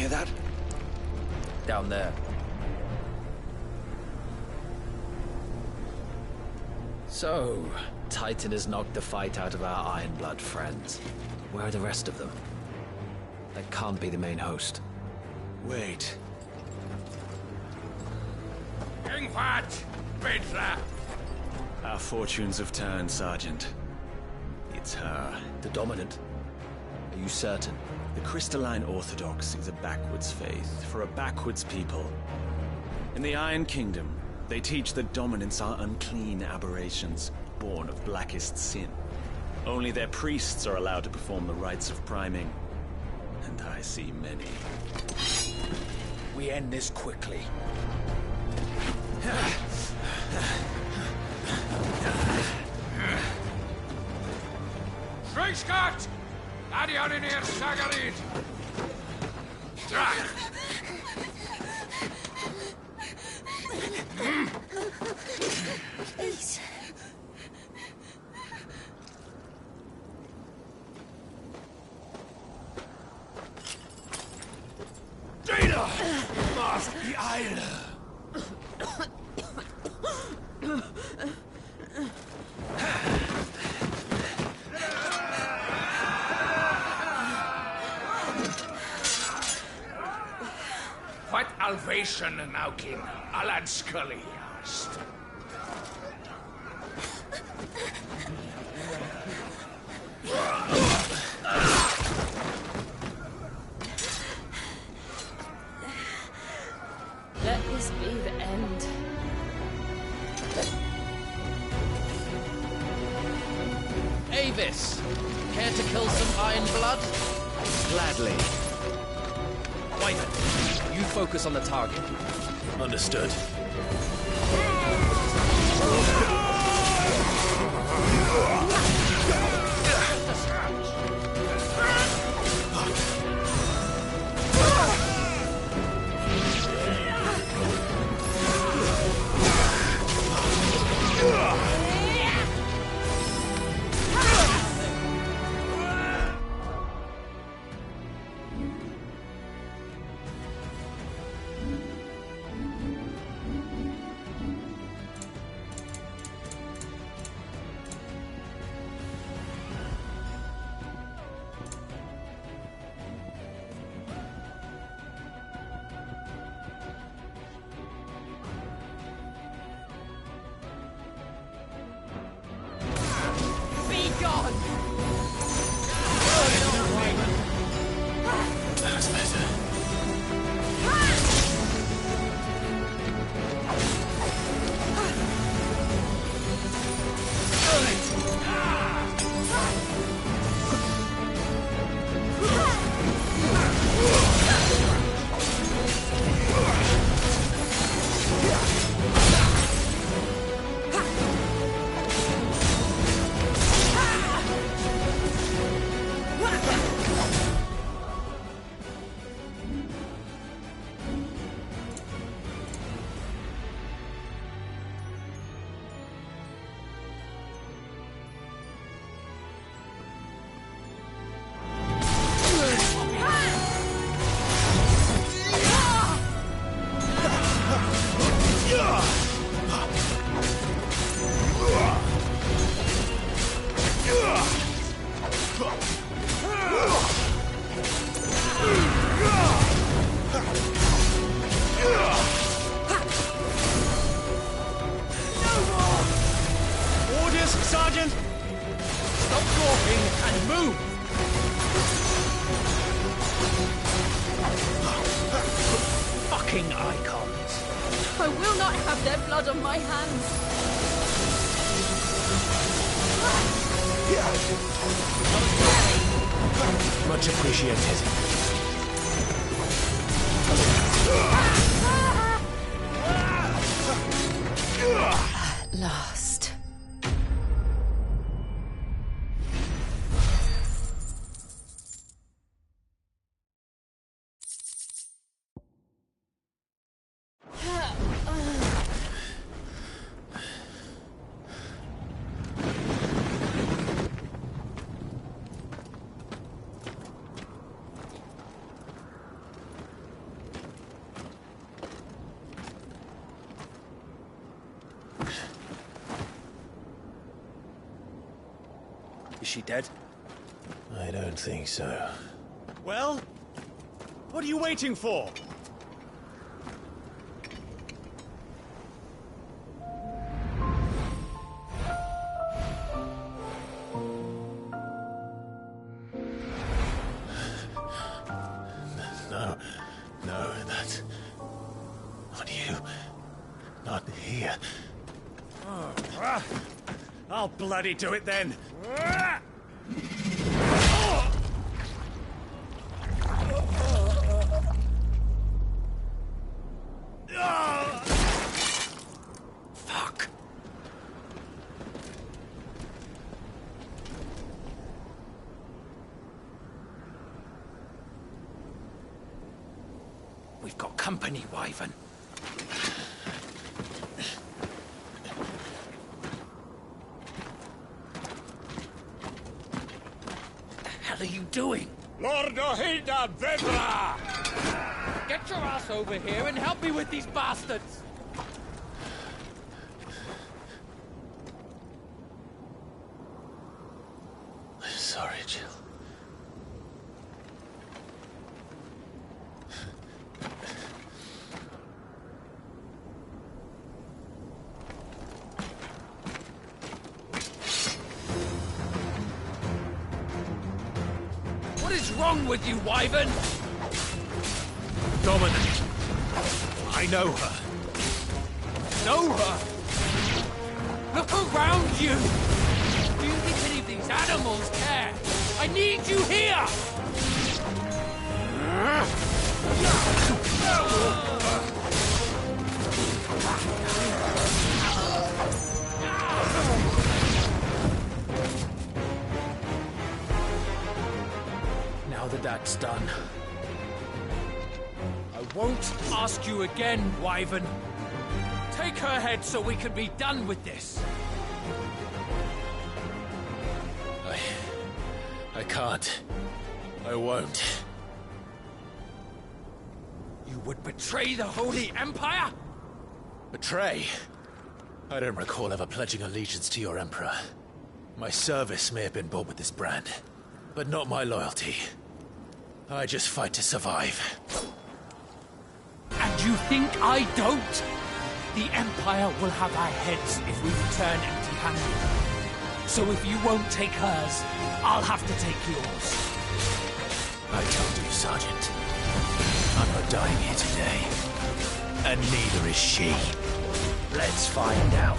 hear that? Down there. So, Titan has knocked the fight out of our Ironblood friends. Where are the rest of them? That can't be the main host. Wait. Our fortunes have turned, Sergeant. It's her. The Dominant? Are you certain? The Crystalline Orthodox is a backwards faith for a backwards people. In the Iron Kingdom, they teach that dominants are unclean aberrations, born of blackest sin. Only their priests are allowed to perform the rites of priming. And I see many. We end this quickly. Scott! Adion in here, Sagarid! Please. Data! Must be Isle! What Alvation now, King? Alan Scully asked. Let this be the end. Avis! Care to kill some Ironblood? Gladly. Wyvern, you focus on the target. Understood. That's better. Sergeant! Stop talking and move! Fucking icons. I will not have their blood on my hands. Much appreciated. At last. she dead? I don't think so. Well, what are you waiting for? No, that's not you. Not here. I'll bloody do it then. Fuck. We've got company, Wyvern. What the hell are you doing? Lord Ohilda Vedra! Get your ass over here and help me with these bastards! Sorry, Jill. What is wrong with you, Wyvern? Dominant. I know her. Know her? Look around you! Do you think any of these animals care? I need you here! Now that that's done, I won't ask you again, Wyvern. Take her head so we can be done with this. I can't. I won't. You would betray the Holy Empire? Betray? I don't recall ever pledging allegiance to your Emperor. My service may have been bought with this brand, but not my loyalty. I just fight to survive. And you think I don't? The Empire will have our heads if we return empty-handed. So if you won't take hers, I'll have to take yours. I told you, Sergeant. I'm not dying here today. And neither is she. let's find out.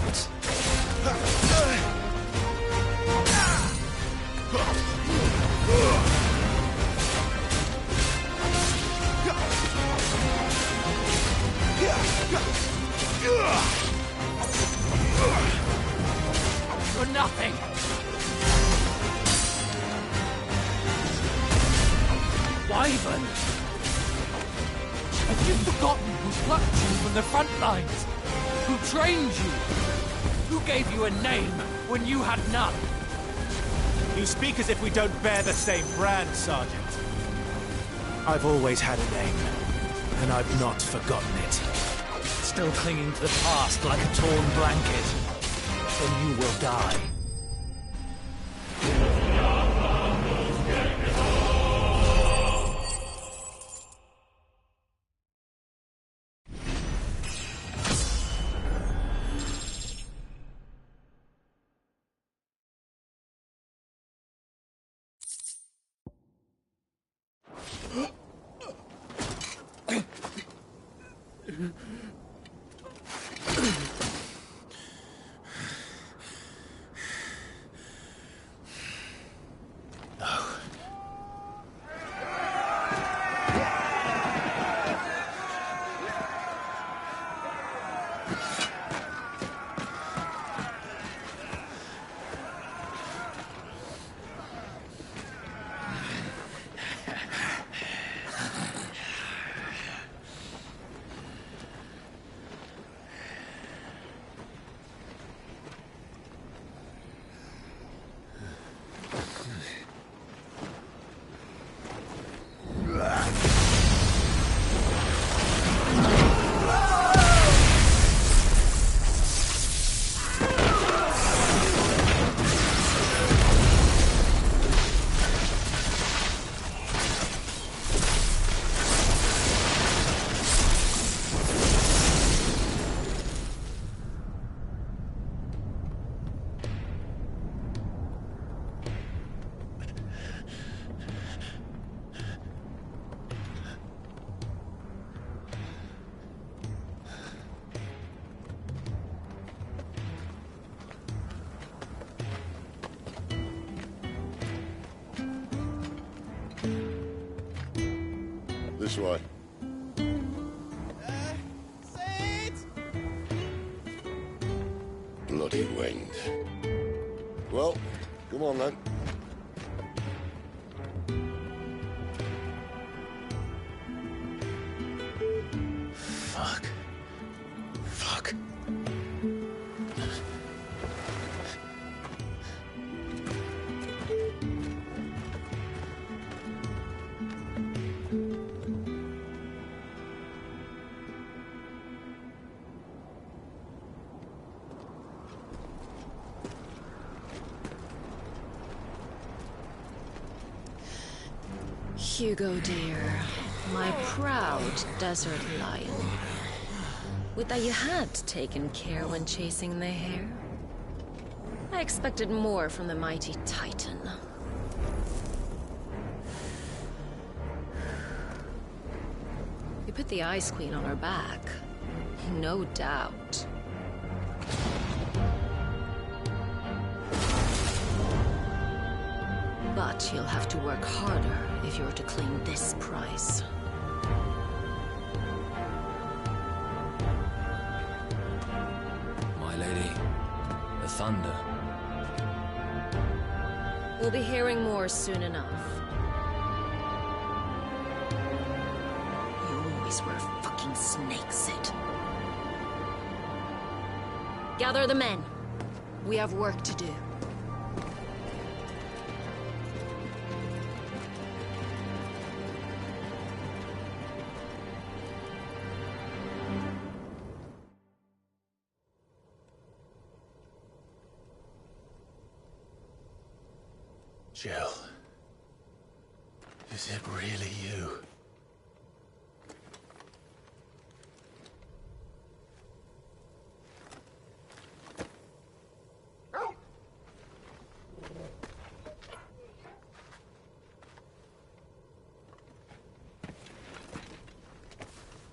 For nothing. Wyvern! Have you forgotten who plucked you from the front lines? Who trained you? Who gave you a name when you had none? You speak as if we don't bear the same brand, Sergeant. I've always had a name, and I've not forgotten it. Still clinging to the past like a torn blanket. Then you will die. This way. Bloody wind. Well, come on then. Fuck. Fuck. Hugo, dear, my proud desert lion. Would that you had taken care when chasing the hare. I expected more from the mighty Titan. We put the Ice Queen on her back, no doubt. But you'll have to work harder if you're to claim this prize. My lady, the thunder. We'll be hearing more soon enough. You always were a fucking snake, Sid. Gather the men. We have work to do. Jill. Is it really you?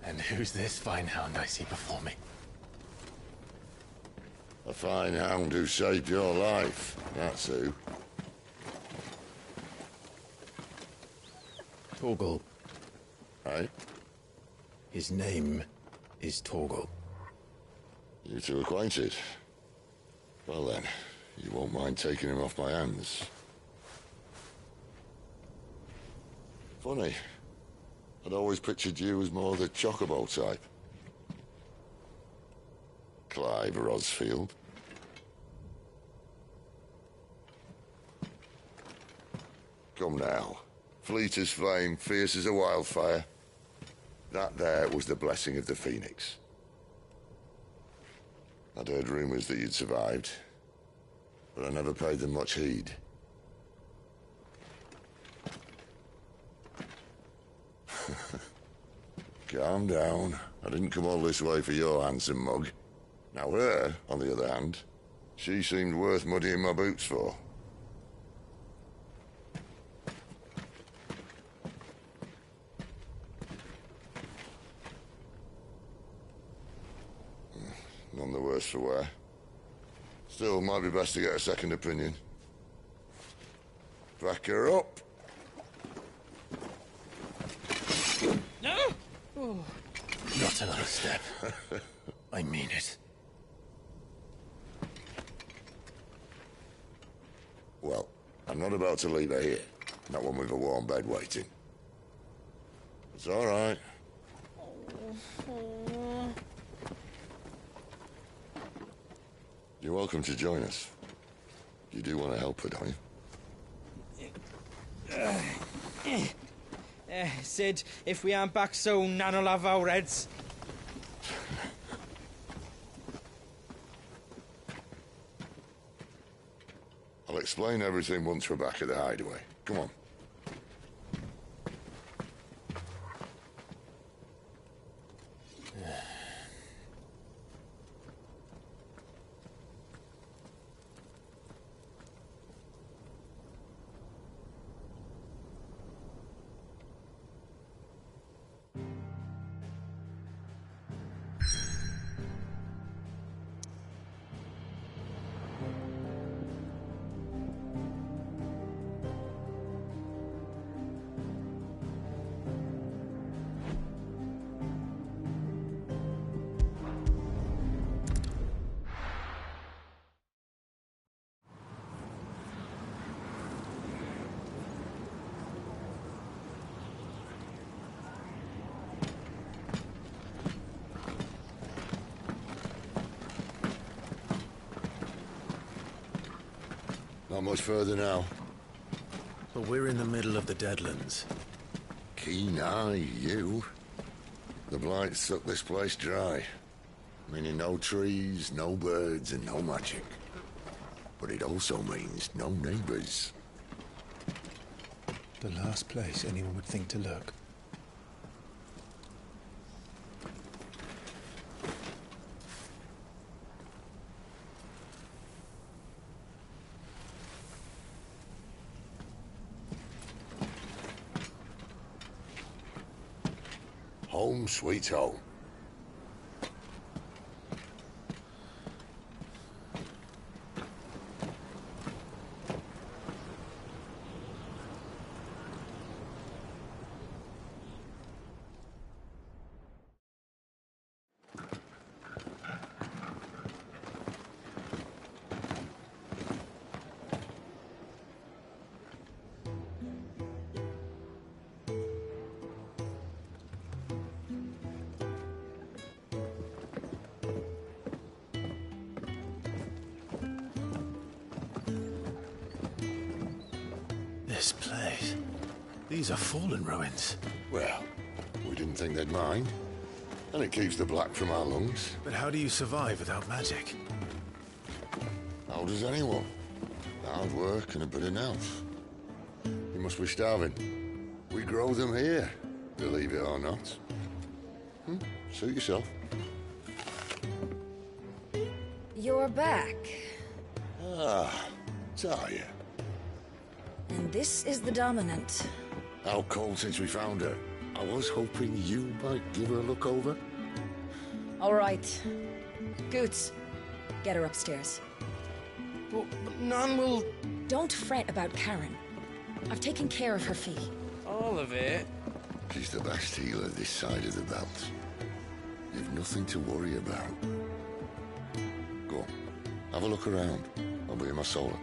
And who's this fine hound I see before me? A fine hound who saved your life, that's who. Torgal. Hey? His name is Torgal. You two acquainted? Well then, you won't mind taking him off my hands. Funny. I'd always pictured you as more the chocobo type. Clive Rosfield. Come now. Fleet as flame, fierce as a wildfire. That there was the blessing of the Phoenix. I'd heard rumors that you'd survived, but I never paid them much heed. Calm down. I didn't come all this way for your handsome mug. Now her, on the other hand, she seemed worth muddying my boots for. None the worse for wear. Still, might be best to get a second opinion. Back her up. No! Oh. Not another step. I mean it. Well, I'm not about to leave her here. Not one with a warm bed waiting. It's all right. You're welcome to join us. You do want to help her, don't you? Sid, if we aren't back soon, Nan will have our heads. I'll explain everything once we're back at the hideaway. Come on. Not much further now. But we're in the middle of the Deadlands. Keen eye, you. The blight sucked this place dry. Meaning no trees, no birds, and no magic. But it also means no neighbors. The last place anyone would think to look. Home sweet home. This place. These are fallen ruins. Well, we didn't think they'd mind. And it keeps the black from our lungs. But how do you survive without magic? How does anyone? Hard work and a bit of nous. You must be starving. We grow them here, believe it or not. Suit yourself. You're back. Ah, Talia. And this is the Dominant. How cold since we found her. I was hoping you might give her a look over. All right. Goots, get her upstairs. But none will... Don't fret about Karen. I've taken care of her fee. All of it? She's the best healer this side of the belt. You've nothing to worry about. Go on, have a look around. I'll be in my solar.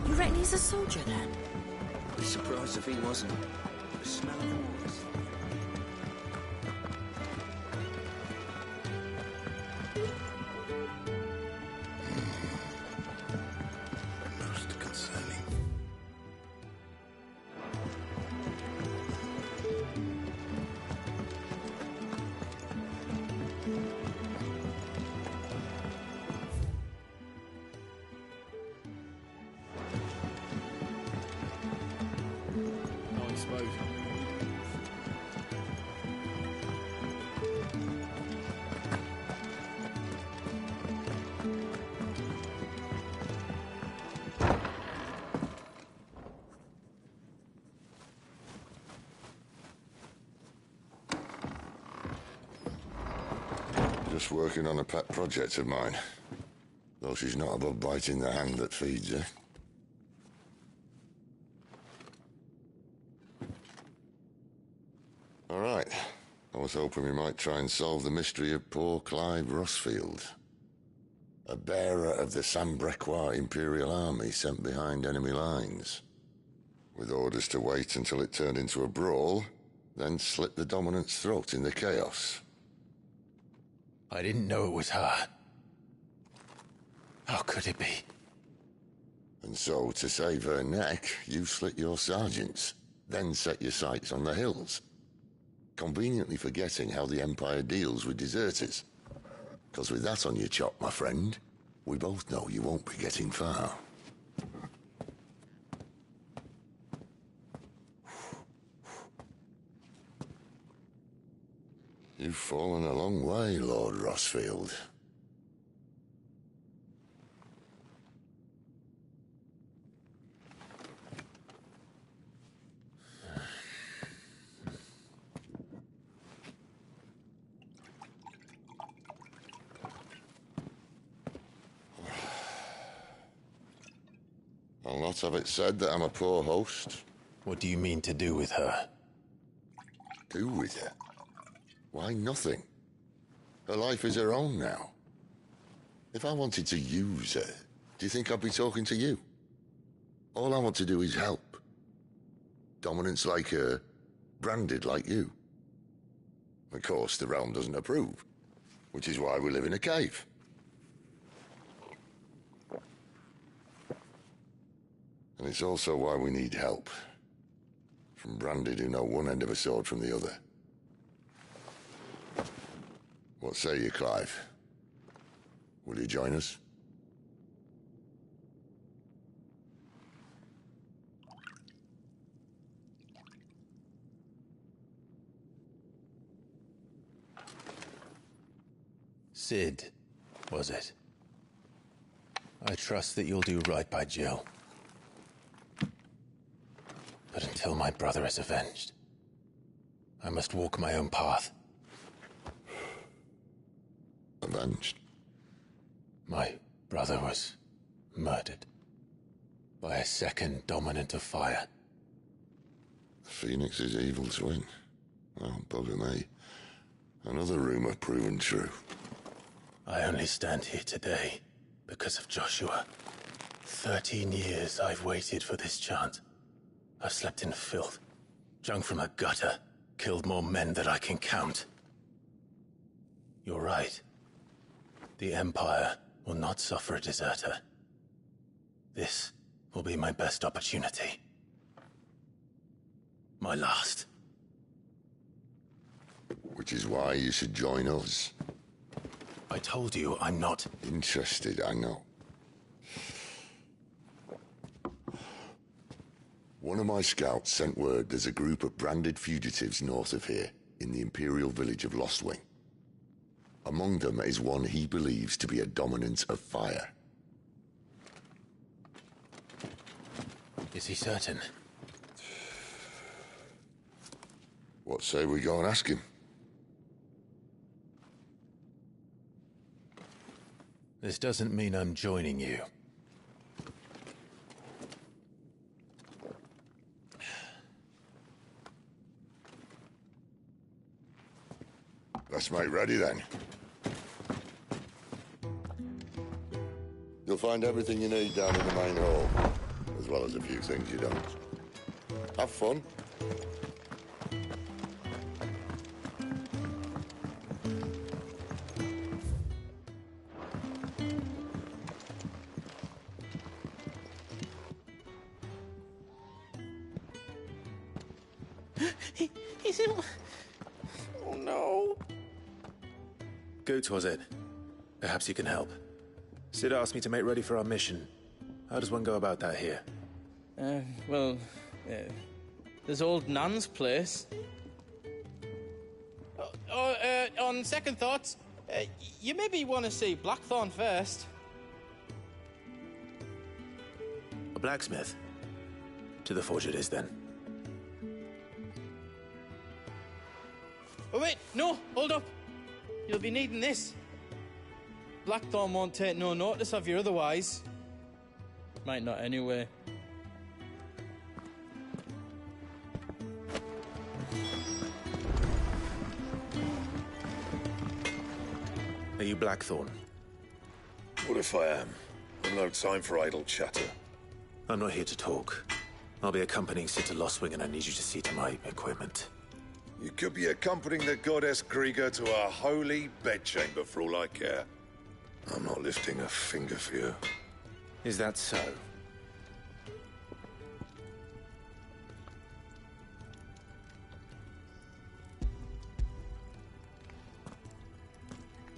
You reckon he's a soldier then? Be surprised if he wasn't. The smell of wars. Most concerning. I suppose. Just working on a pet project of mine. Though she's not above biting the hand that feeds her. All right. I was hoping we might try and solve the mystery of poor Clive Rossfield. A bearer of the Sambrequois Imperial Army sent behind enemy lines. With orders to wait until it turned into a brawl, then slit the Dominant's throat in the chaos. I didn't know it was her. How could it be? And so, to save her neck, you slit your sergeants, then set your sights on the hills. Conveniently forgetting how the Empire deals with deserters. Because with that on your chop, my friend, we both know you won't be getting far. You've fallen a long way, Lord Rossfield. I'll not have it said that I'm a poor host. What do you mean to do with her? Do with her? Why, nothing. Her life is her own now. If I wanted to use her, do you think I'd be talking to you? All I want to do is help. Dominants like her, branded like you. Of course, the realm doesn't approve, which is why we live in a cave. And it's also why we need help. From branded who know one end of a sword from the other. What say you, Clive? Will you join us? Sid, was it? I trust that you'll do right by Jill. But until my brother is avenged, I must walk my own path. Avenged? My brother was murdered by a second dominant of fire. Phoenix's evil twin. Oh, bugger me. Another rumor proven true. I only stand here today because of Joshua. 13 years I've waited for this chance. I've slept in filth, drunk from a gutter, killed more men than I can count. You're right. The Empire will not suffer a deserter. This will be my best opportunity. My last. Which is why you should join us. I told you I'm not interested, I know. One of my scouts sent word there's a group of branded fugitives north of here, in the Imperial village of Lostwing. Among them is one he believes to be a dominant of fire. Is he certain? What say we go and ask him? This doesn't mean I'm joining you. Let's make ready then. You'll find everything you need down in the main hall, as well as a few things you don't. Have fun. He's in... Oh no. Goots, was it? Perhaps you can help. Sid asked me to make ready for our mission. How does one go about that here? Well, there's old Nan's place. On second thoughts, you maybe want to see Blackthorn first. A blacksmith? To the forge it is, then. Oh wait, no, hold up. You'll be needing this. Blackthorn won't take no notice of you otherwise. Might not anyway. Are you Blackthorn? What if I am? I've no time for idle chatter. I'm not here to talk. I'll be accompanying Sid to Lostwing, and I need you to see to my equipment. You could be accompanying the goddess Krieger to our holy bedchamber for all I care. I'm not lifting a finger for you. Is that so?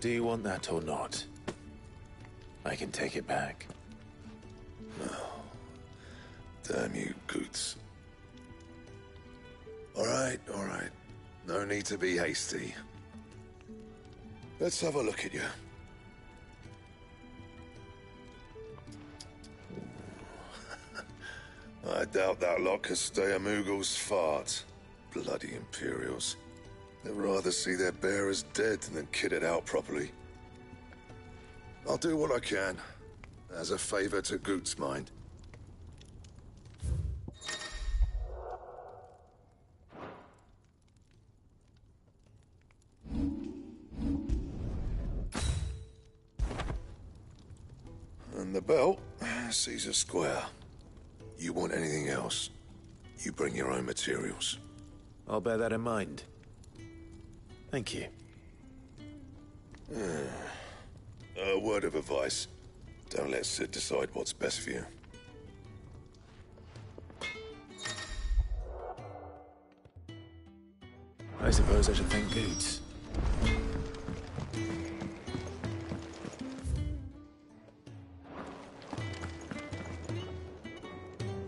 Do you want that or not? I can take it back. No. Damn you, Goots. All right. No need to be hasty. Let's have a look at you. I doubt that lot could stay a Moogle's fart. Bloody Imperials. They'd rather see their bearers dead than kitted out properly. I'll do what I can, as a favor to Goot's mind. And the belt sees a square. You want anything else, you bring your own materials. I'll bear that in mind. Thank you. A word of advice. Don't let Sid decide what's best for you. I suppose I should thank Goots.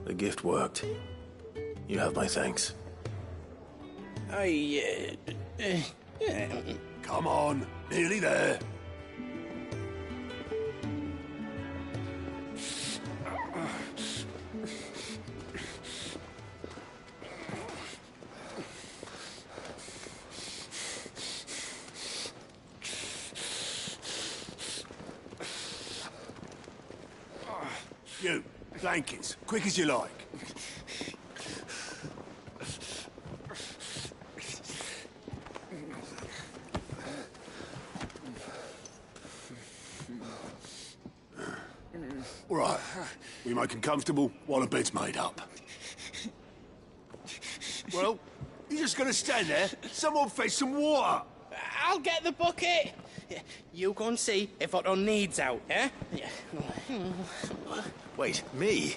The gift worked. You have my thanks. Come on, nearly there. You, blankets, quick as you like. All right, we make them comfortable while the bed's made up. Well, you're just gonna stand there? Someone fetch some water! I'll get the bucket! You go and see if Otto needs out, eh? Wait, me?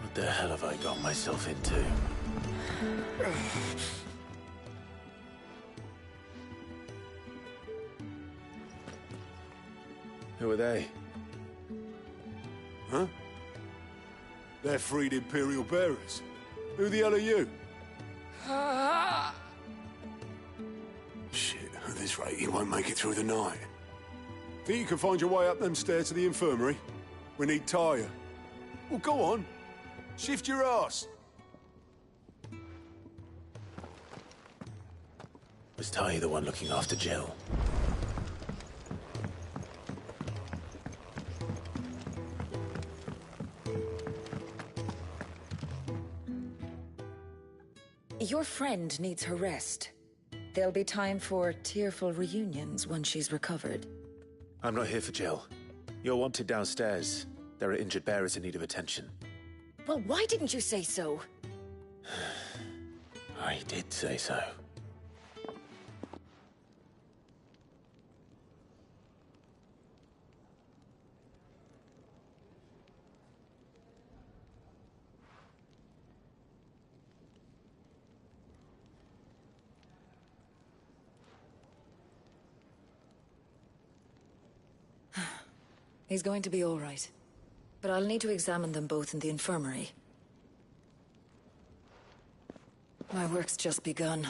What the hell have I got myself into? Who are they? Huh? They're freed Imperial bearers. Who the hell are you? Shit, at this rate, you won't make it through the night. Think you can find your way up them stairs to the infirmary? We need Tyre. Well, go on. Shift your ass. Was Ty the one looking after Jill? Your friend needs her rest. There'll be time for tearful reunions when she's recovered. I'm not here for Jill. You're wanted downstairs. There are injured bearers in need of attention. Well, why didn't you say so? I did say so. He's going to be all right. But I'll need to examine them both in the infirmary. My work's just begun.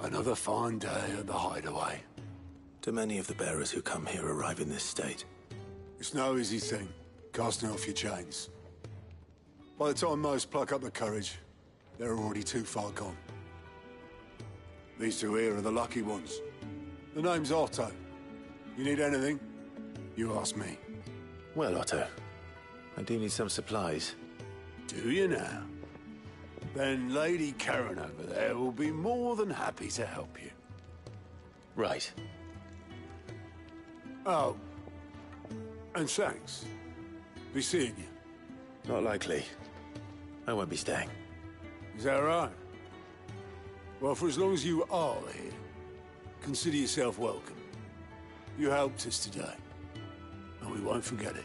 Another fine day at the hideaway. Do many of the bearers who come here arrive in this state? It's no easy thing, casting off your chains. By the time most pluck up the courage, they're already too far gone. These two here are the lucky ones. The name's Otto. You need anything, you ask me. Well, Otto, I do need some supplies. Do you now? Then Lady Karen over there will be more than happy to help you. Right. Oh. And thanks. Be seeing you. Not likely. I won't be staying. Is that right? Well, for as long as you are here, consider yourself welcome. You helped us today, and we won't forget it.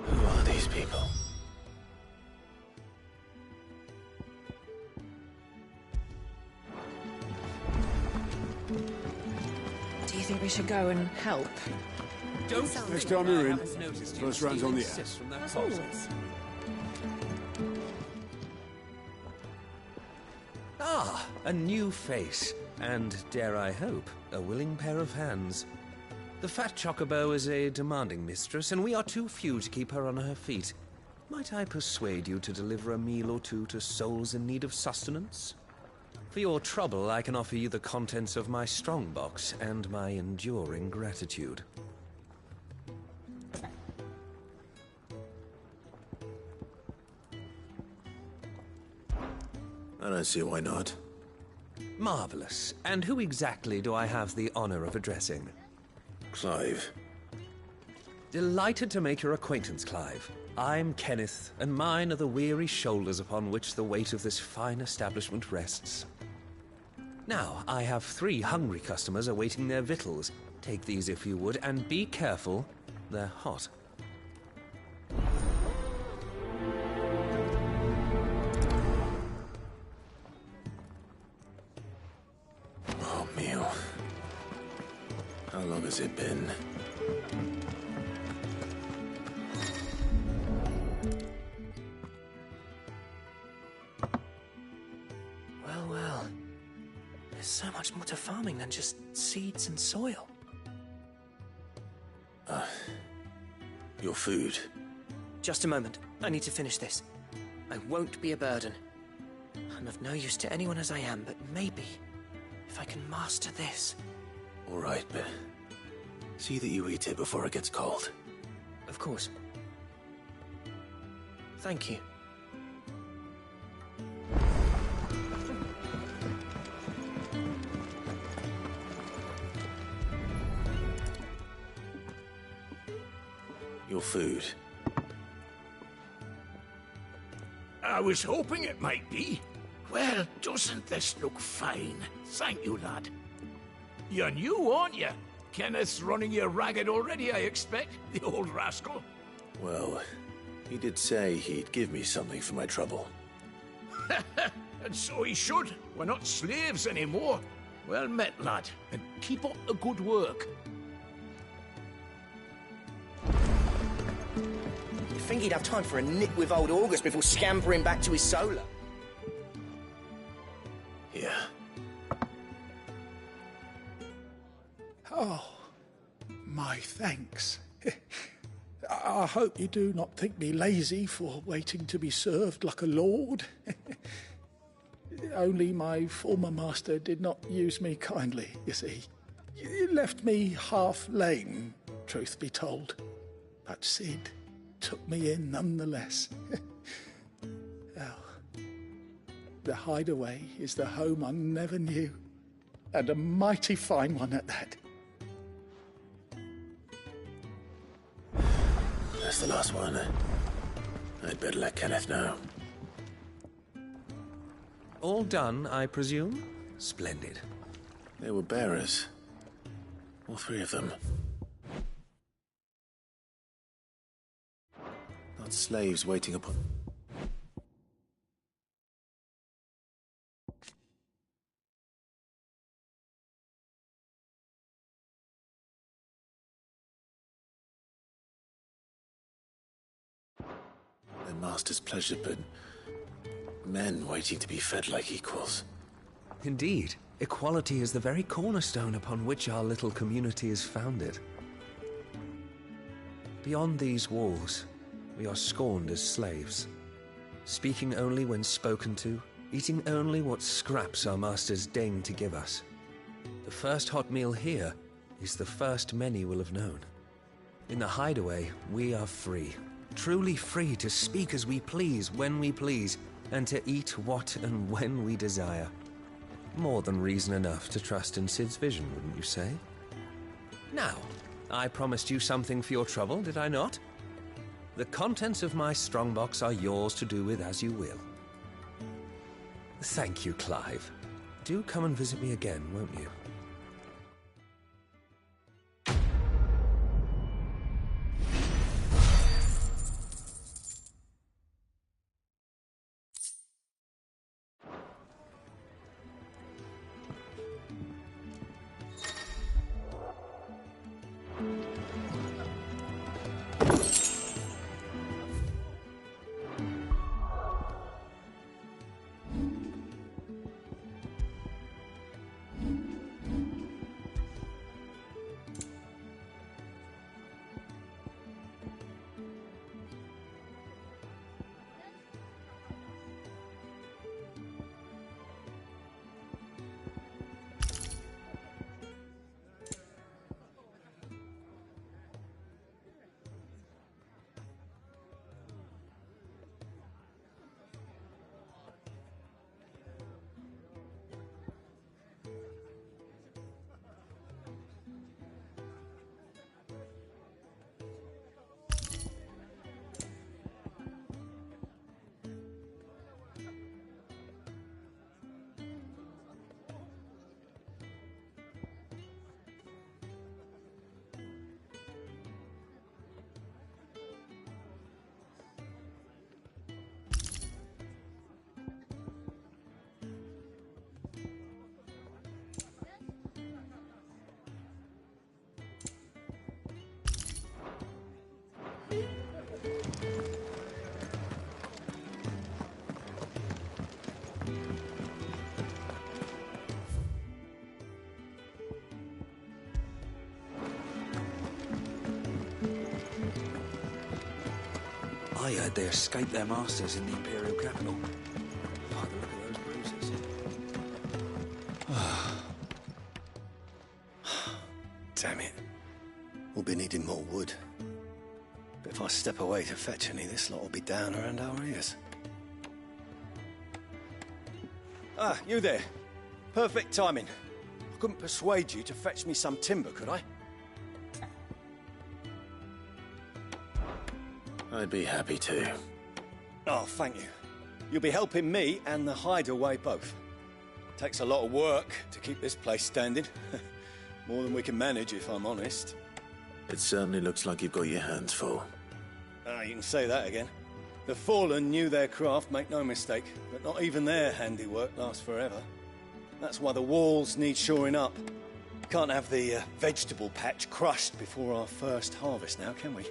Who are these people? Do you think we should go and help? Next time you're in, first round's on the ass. As always. Ah, a new face, and, dare I hope, a willing pair of hands. The fat chocobo is a demanding mistress, and we are too few to keep her on her feet. Might I persuade you to deliver a meal or two to souls in need of sustenance? For your trouble, I can offer you the contents of my strongbox and my enduring gratitude. I don't see why not. Marvelous. And who exactly do I have the honor of addressing? Clive. Delighted to make your acquaintance, Clive. I'm Kenneth, and mine are the weary shoulders upon which the weight of this fine establishment rests. Now, I have 3 hungry customers awaiting their victuals. Take these if you would, and be careful, they're hot. Oh, meal. How long has it been? Well. There's so much more to farming than just seeds and soil. Your food. Just a moment. I need to finish this. I won't be a burden. I'm of no use to anyone as I am, but maybe if I can master this. All right, but see that you eat it before it gets cold. Of course. Thank you. Your food. I was hoping it might be. Well, doesn't this look fine? Thank you, lad. You're new, aren't you? Kenneth's running you ragged already, I expect, the old rascal. Well, he did say he'd give me something for my trouble. And so he should. We're not slaves anymore. Well met, lad, and keep up the good work. You'd think he'd have time for a nip with old August before scampering back to his solar. Yeah. Oh, my thanks. I hope you do not think me lazy for waiting to be served like a lord. Only my former master did not use me kindly, you see. You left me half lame, truth be told. But Sid took me in nonetheless. Well, the hideaway is the home I never knew, and a mighty fine one at that. That's the last one. I'd better let Kenneth know. All done, I presume? Splendid. They were bearers. All 3 of them. Not slaves waiting upon... Their master's pleasure, but men waiting to be fed like equals. Indeed. Equality is the very cornerstone upon which our little community is founded. Beyond these walls, we are scorned as slaves, speaking only when spoken to, eating only what scraps our masters deign to give us. The first hot meal here is the first many will have known. In the hideaway, we are free. Truly free to speak as we please, when we please, and to eat what and when we desire. More than reason enough to trust in Sid's vision, wouldn't you say? Now, I promised you something for your trouble, did I not? The contents of my strongbox are yours to do with as you will. Thank you, Clive. Do come and visit me again, won't you? heard they escaped their masters in the Imperial capital. By the look of those bruises. Damn it. We'll be needing more wood. But if I step away to fetch any, this lot will be down around our ears. Ah, you there. Perfect timing. I couldn't persuade you to fetch me some timber, could I? I'd be happy to. Oh, thank you. You'll be helping me and the hideaway both. Takes a lot of work to keep this place standing. More than we can manage, if I'm honest. It certainly looks like you've got your hands full. Ah, you can say that again. The Fallen knew their craft, make no mistake, but not even their handiwork lasts forever. That's why the walls need shoring up. Can't have the vegetable patch crushed before our first harvest now, can we?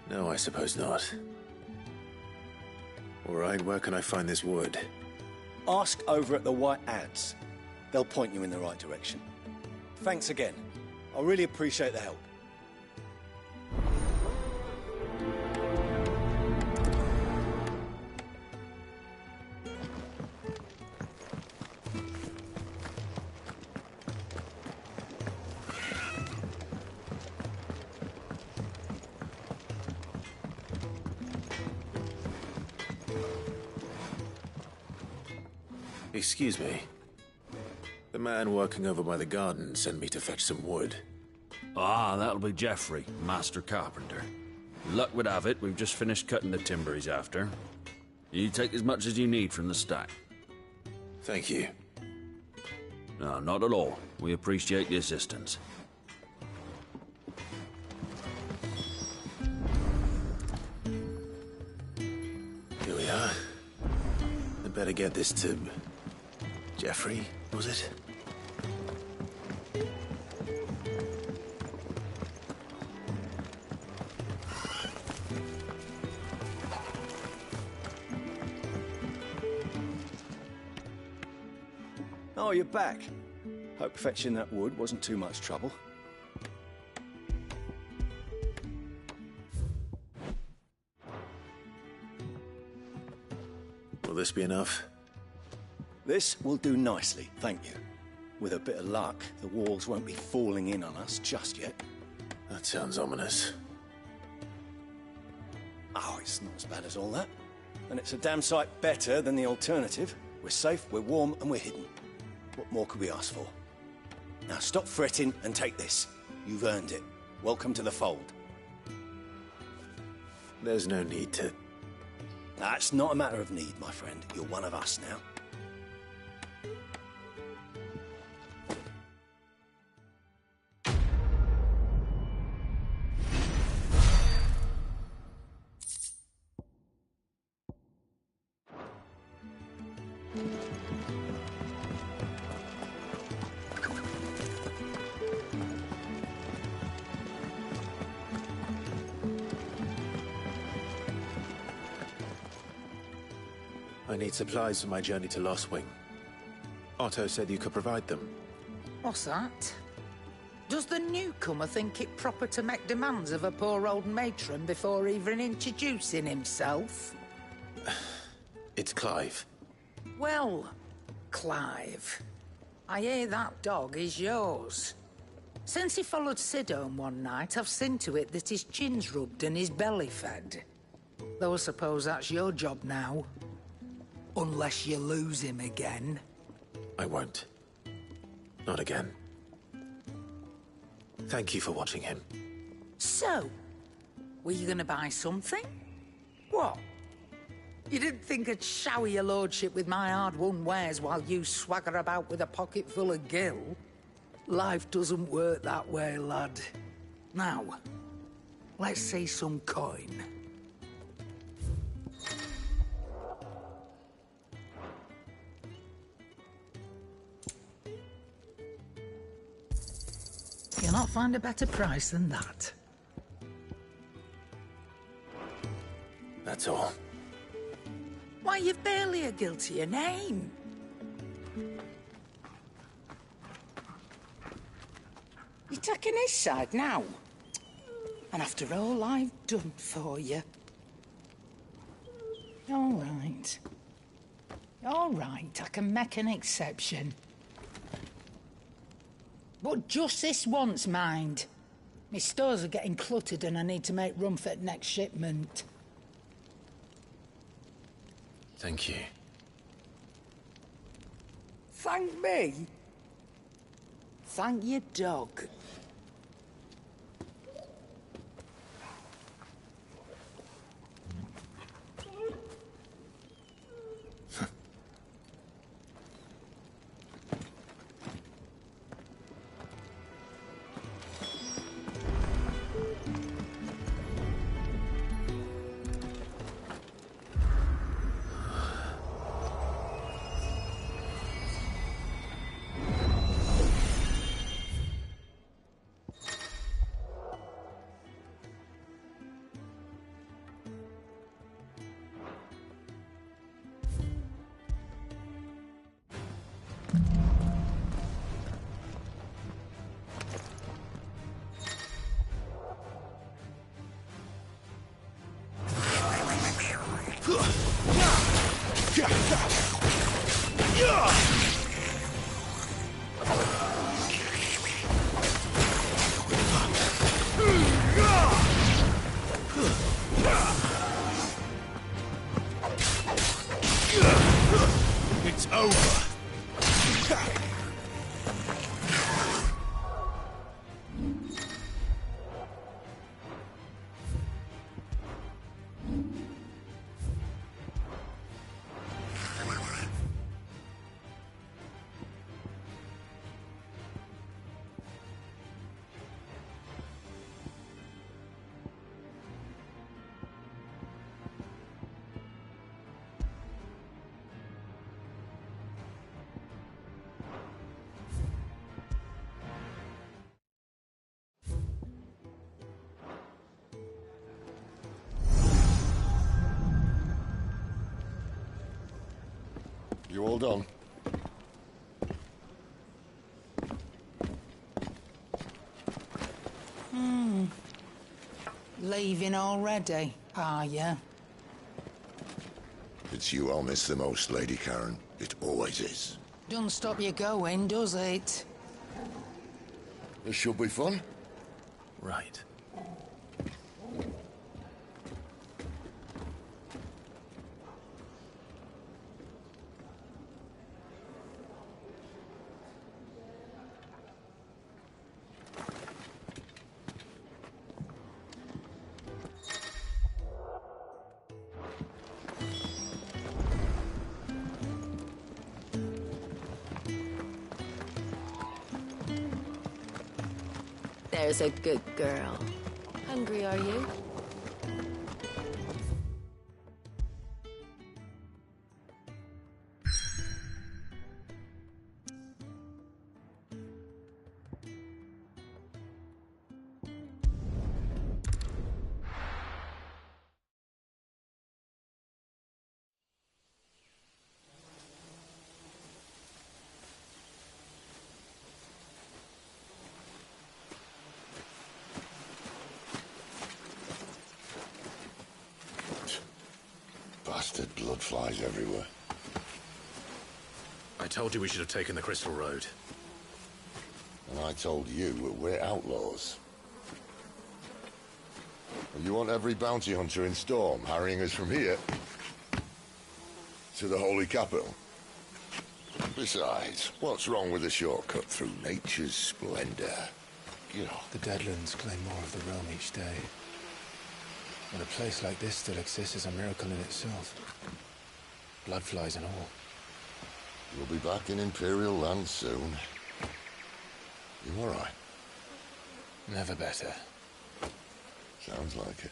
No, I suppose not. All right, where can I find this wood? Ask over at the White Adze. They'll point you in the right direction. Thanks again. I really appreciate the help. Excuse me. The man working over by the garden sent me to fetch some wood. Ah, that'll be Geoffrey, master carpenter. Luck would have it, we've just finished cutting the timber he's after. You take as much as you need from the stack. Thank you. No, not at all. We appreciate the assistance. Here we are. I'd better get this to... Geoffrey, was it? Oh, you're back. Hope fetching that wood wasn't too much trouble. Will this be enough? This will do nicely, thank you. With a bit of luck, the walls won't be falling in on us just yet. That sounds ominous. Oh, it's not as bad as all that. And it's a damn sight better than the alternative. We're safe, we're warm, and we're hidden. What more could we ask for? Now stop fretting and take this. You've earned it. Welcome to the fold. There's no need to... That's not a matter of need, my friend. You're one of us now. I need supplies for my journey to Lost Wing. Otto said you could provide them. What's that? Does the newcomer think it proper to make demands of a poor old matron before even introducing himself? It's Clive. Well, Clive, I hear that dog is yours. Since he followed Sid home one night, I've seen to it that his chin's rubbed and his belly fed. Though I suppose that's your job now. Unless you lose him again. I won't. Not again. Thank you for watching him. So, were you gonna buy something? What? You didn't think I'd shower your lordship with my hard-won wares while you swagger about with a pocket full of gil? Life doesn't work that way, lad. Now, let's see some coin. You'll not find a better price than that. That's all. Why, you've barely a gil to your name. You taking his side now? And after all I've done for you. All right. All right, I can make an exception. But just this once, mind. My stores are getting cluttered and I need to make room for the next shipment. Thank you. Thank me? Thank your dog. It's over. You all done? Leaving already, are you? It's you I'll miss the most, Lady Karen. It always is. Don't stop you going, does it? This should be fun. Right. There's a good girl. Hungry, are you? Bastard blood flies everywhere. I told you we should have taken the Crystal Road. And I told you we're outlaws. And you want every bounty hunter in Storm harrying us from here to the Holy Capital? Besides, what's wrong with a shortcut through nature's splendor? The Deadlands claim more of the realm each day. And a place like this still exists is a miracle in itself. Bloodflies and all. We'll be back in Imperial land soon. You all right? Never better. Sounds like it.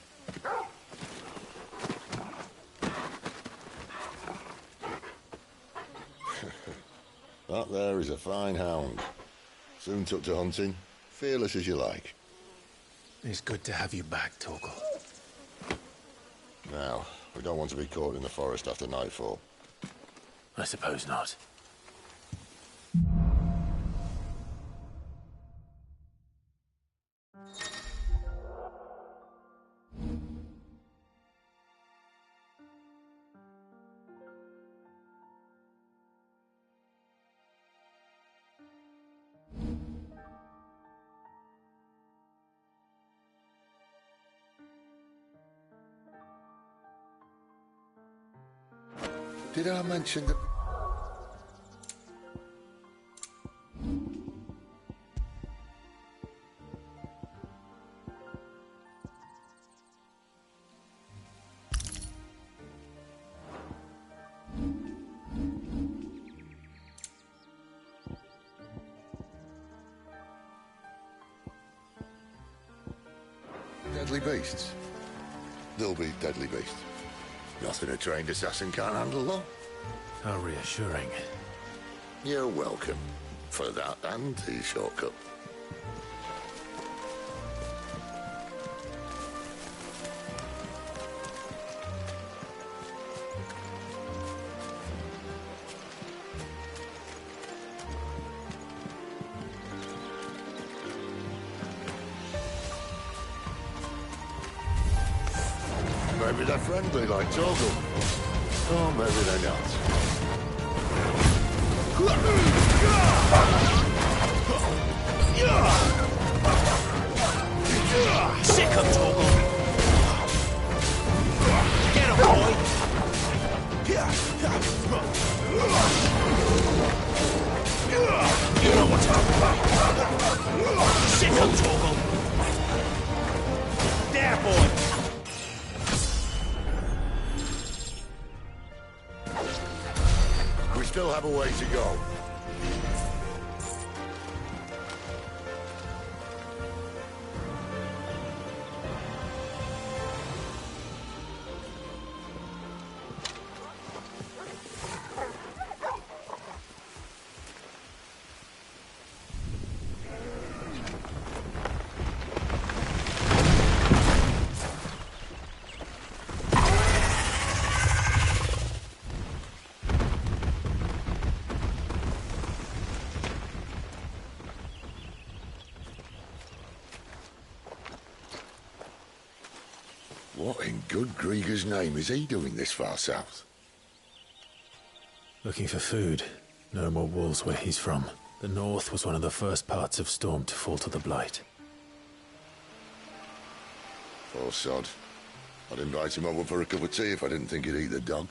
That there is a fine hound. Soon took to hunting. Fearless as you like. It's good to have you back, Torgal. Now, we don't want to be caught in the forest after nightfall. I suppose not. Did I mention that... Deadly beasts? They'll be deadly beasts. Nothing a trained assassin can't handle, though. How reassuring. You're welcome. For that and the shortcut. Maybe they're friendly like Torgal. Or maybe they're not. Sick of Torgal! Get him, boy! You know what's up! Sick of Torgal! There, boy! We still have a way to go. What in good Grieger's name is he doing this far south? Looking for food. No more wolves where he's from. The north was one of the first parts of Storm to fall to the Blight. Poor sod. I'd invite him over for a cup of tea if I didn't think he'd eat the dog.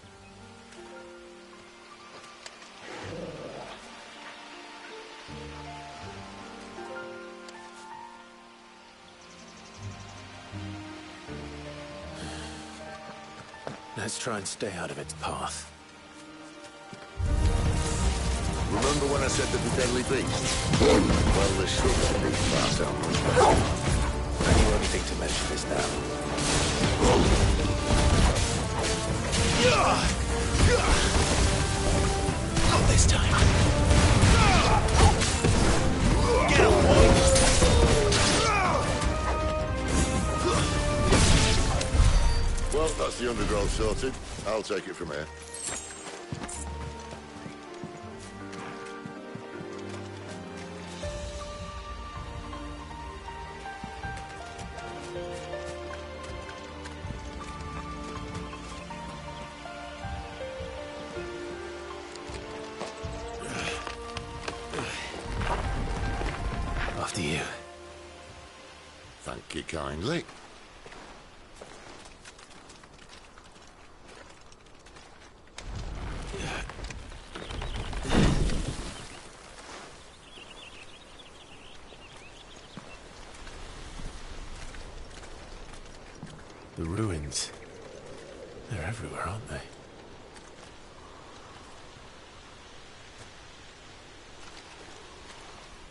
Let's try and stay out of its path. Remember when I said that the deadly beast? Well, the shrubs in these parts aren't much better. And you only think to mention this now. Not this time. Get him, boy! Well, that's the undergrowth sorted. I'll take it from here. After you. Thank you kindly. The ruins. They're everywhere, aren't they?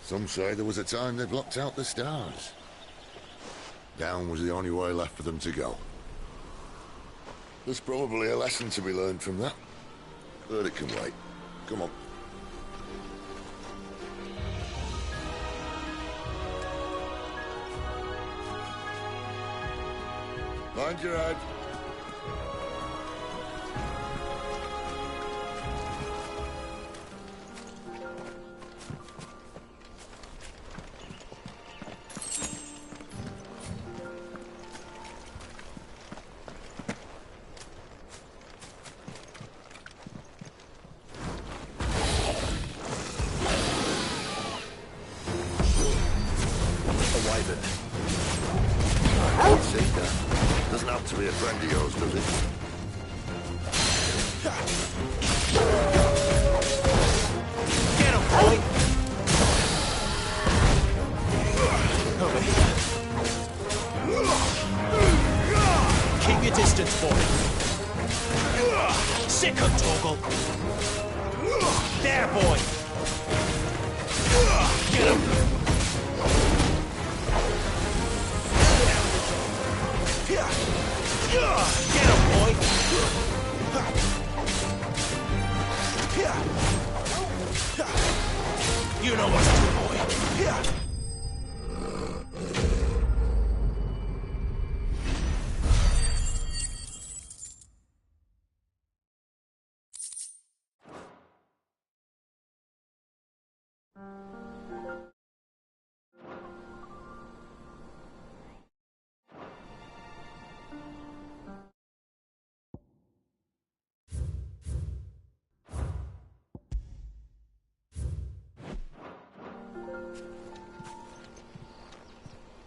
Some say there was a time they blocked out the stars. Down was the only way left for them to go. There's probably a lesson to be learned from that. But it can wait. Come on. Mind your head. Doesn't have to be a friend of yours, does it? Sick him, Torgal. There, boy. Get him. Get him, boy. You know what to do, boy.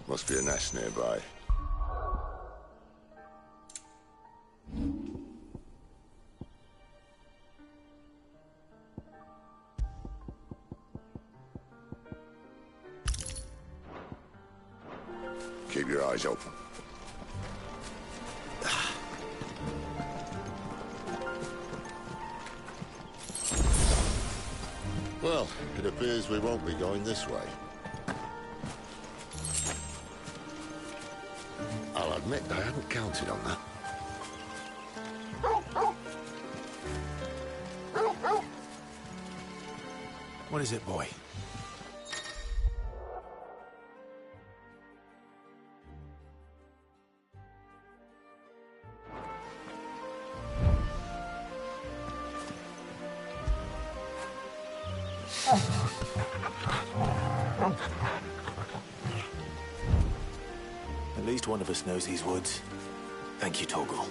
Must be a nest nearby. Keep your eyes open. Well, it appears we won't be going this way. I'll admit I hadn't counted on that. What is it, boy? At least one of us knows these woods. Thank you, Torgal.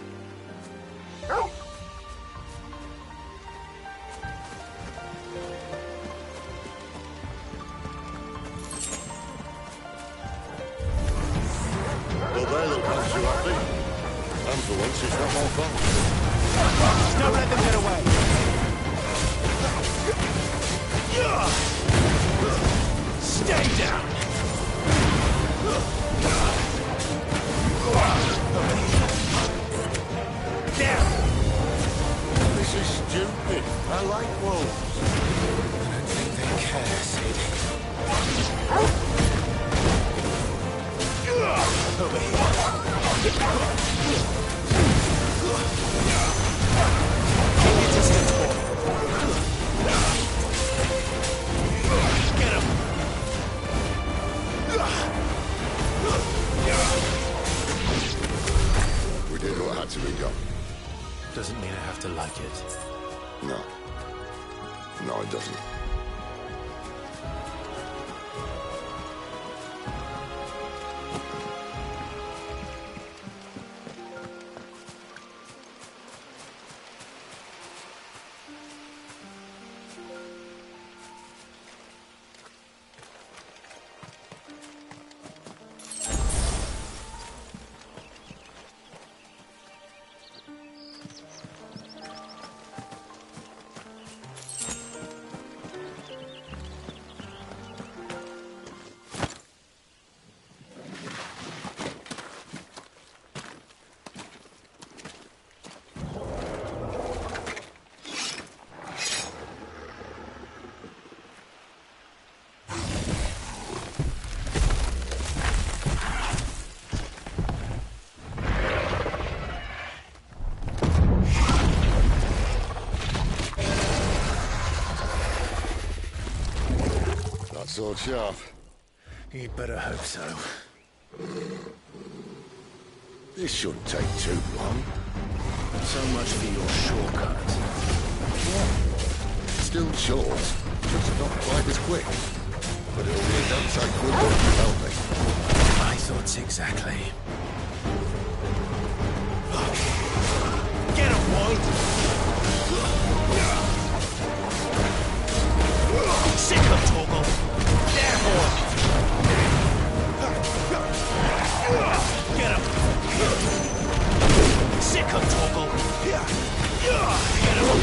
Well, there look makes you happy. And for once, it's not my fault. Don't let them get away. Stay down. There. This is stupid. I like wolves. I don't think they care, Sid. Over here. Keep your distance, boy. Get him. We did what had to be done. Doesn't mean I have to like it. No. No, it doesn't. Sword sharp. You'd better hope so. This shouldn't take too long. So much for your shortcut. Still short, just not quite as quick. But it'll be a damn sight quicker if you help me. My thoughts exactly. Get him, boy! Sick him, Torgal! There, boy! Get him! Sick him, Torgal! Get him!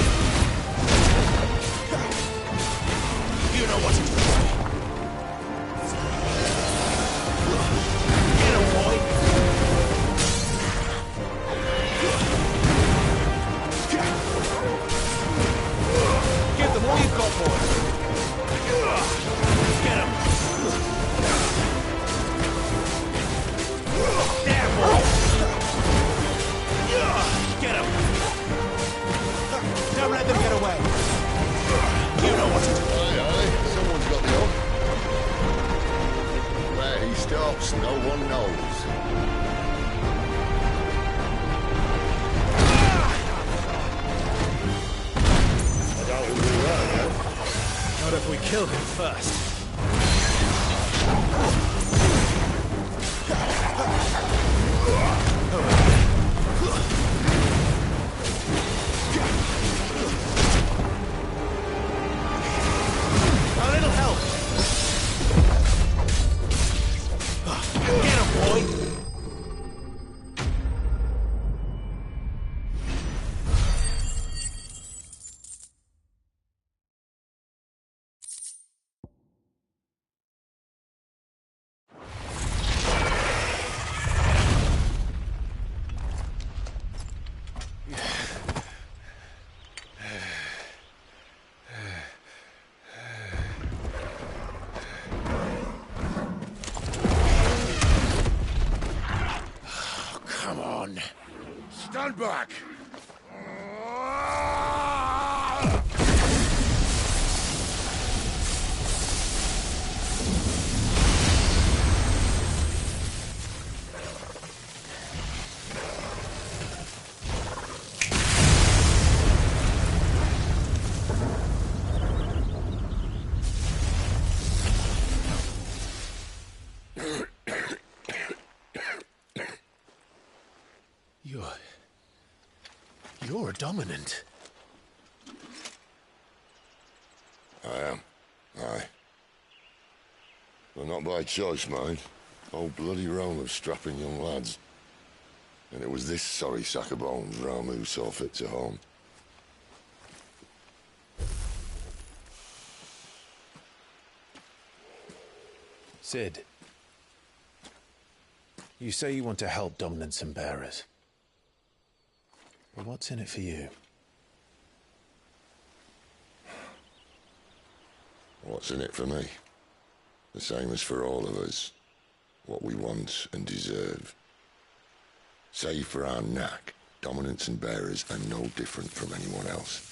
You know what to do. Get him, boy! Don't let them get away. You know what to do. Aye, someone's got the hook. Where he stops, no one knows. I doubt we'll do well, though. Not if we kill him first. A little help. Get him, boy. Stand back! You're a dominant. I am. Aye. But not by choice, mind. Whole bloody realm of strapping young lads. And it was this sorry sack of bones Ramu saw fit to home. Sid, you say you want to help dominants and bearers. But what's in it for you? What's in it for me? The same as for all of us. What we want and deserve. Save for our knack, dominants and bearers are no different from anyone else.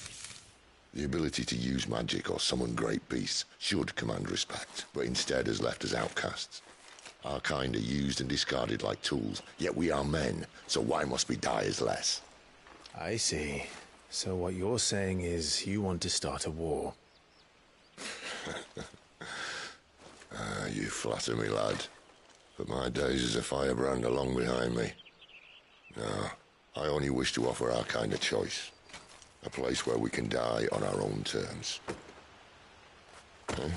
The ability to use magic or summon great beasts should command respect, but instead has left us outcasts. Our kind are used and discarded like tools, yet we are men, so why must we die as less? I see. So what you're saying is you want to start a war. You flatter me, lad. But my days as a firebrand are long behind me. No, I only wish to offer our kind a choice. A place where we can die on our own terms. Okay?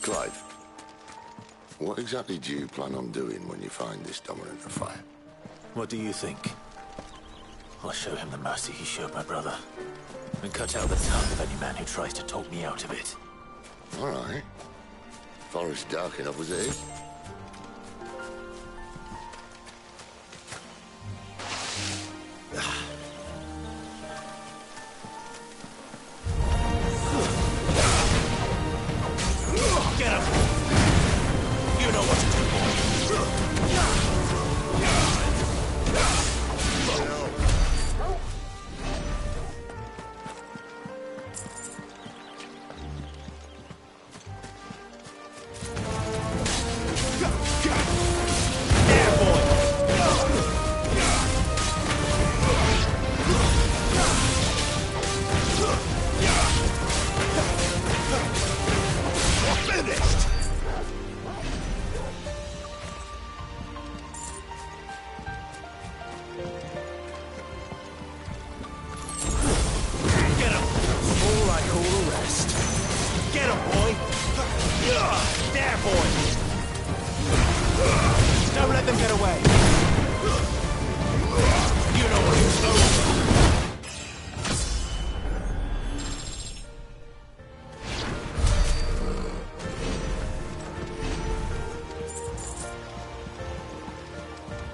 Clive, what exactly do you plan on doing when you find this dominant of fire? What do you think? I'll show him the mercy he showed my brother. And cut out the tongue of any man who tries to talk me out of it. All right. Forest dark enough as it is. Get him! You know what to do, boy.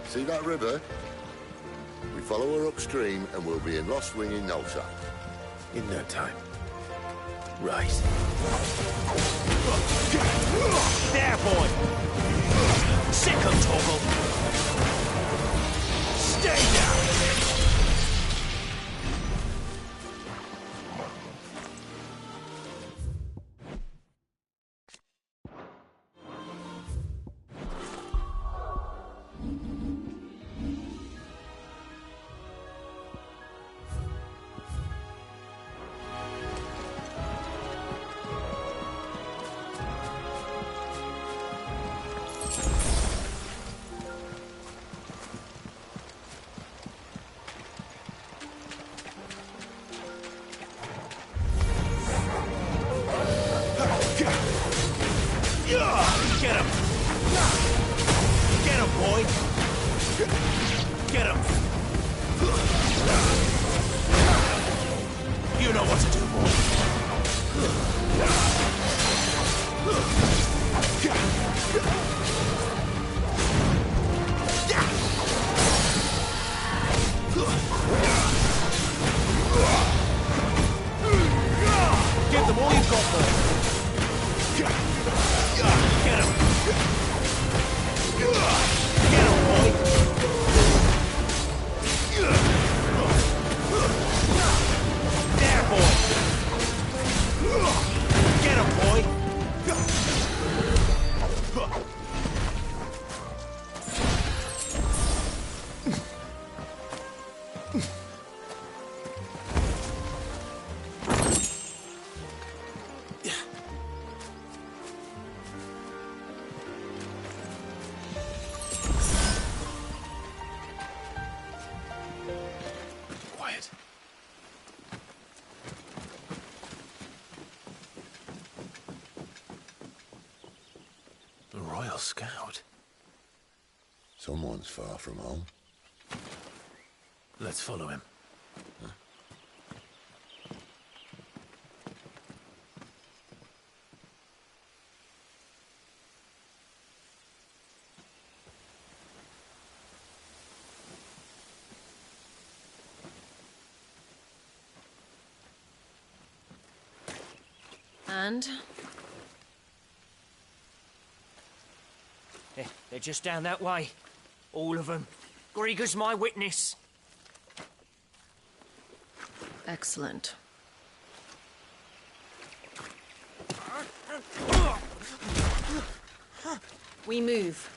See that river? We follow her upstream and we'll be in Lost Wing in no time. In no time. Right. There, boy! Sick 'em, Torgal! Stay down! Get him! Get him, boy! Get him! You know what to do, boy. Give them all you've got, boy. Get him! Get him, boy! There, boy! Get him, boy! Quiet. The Royal Scout. Someone's far from home. Let's follow him. And? They're just down that way. All of them. Grieger's my witness. Excellent. We move.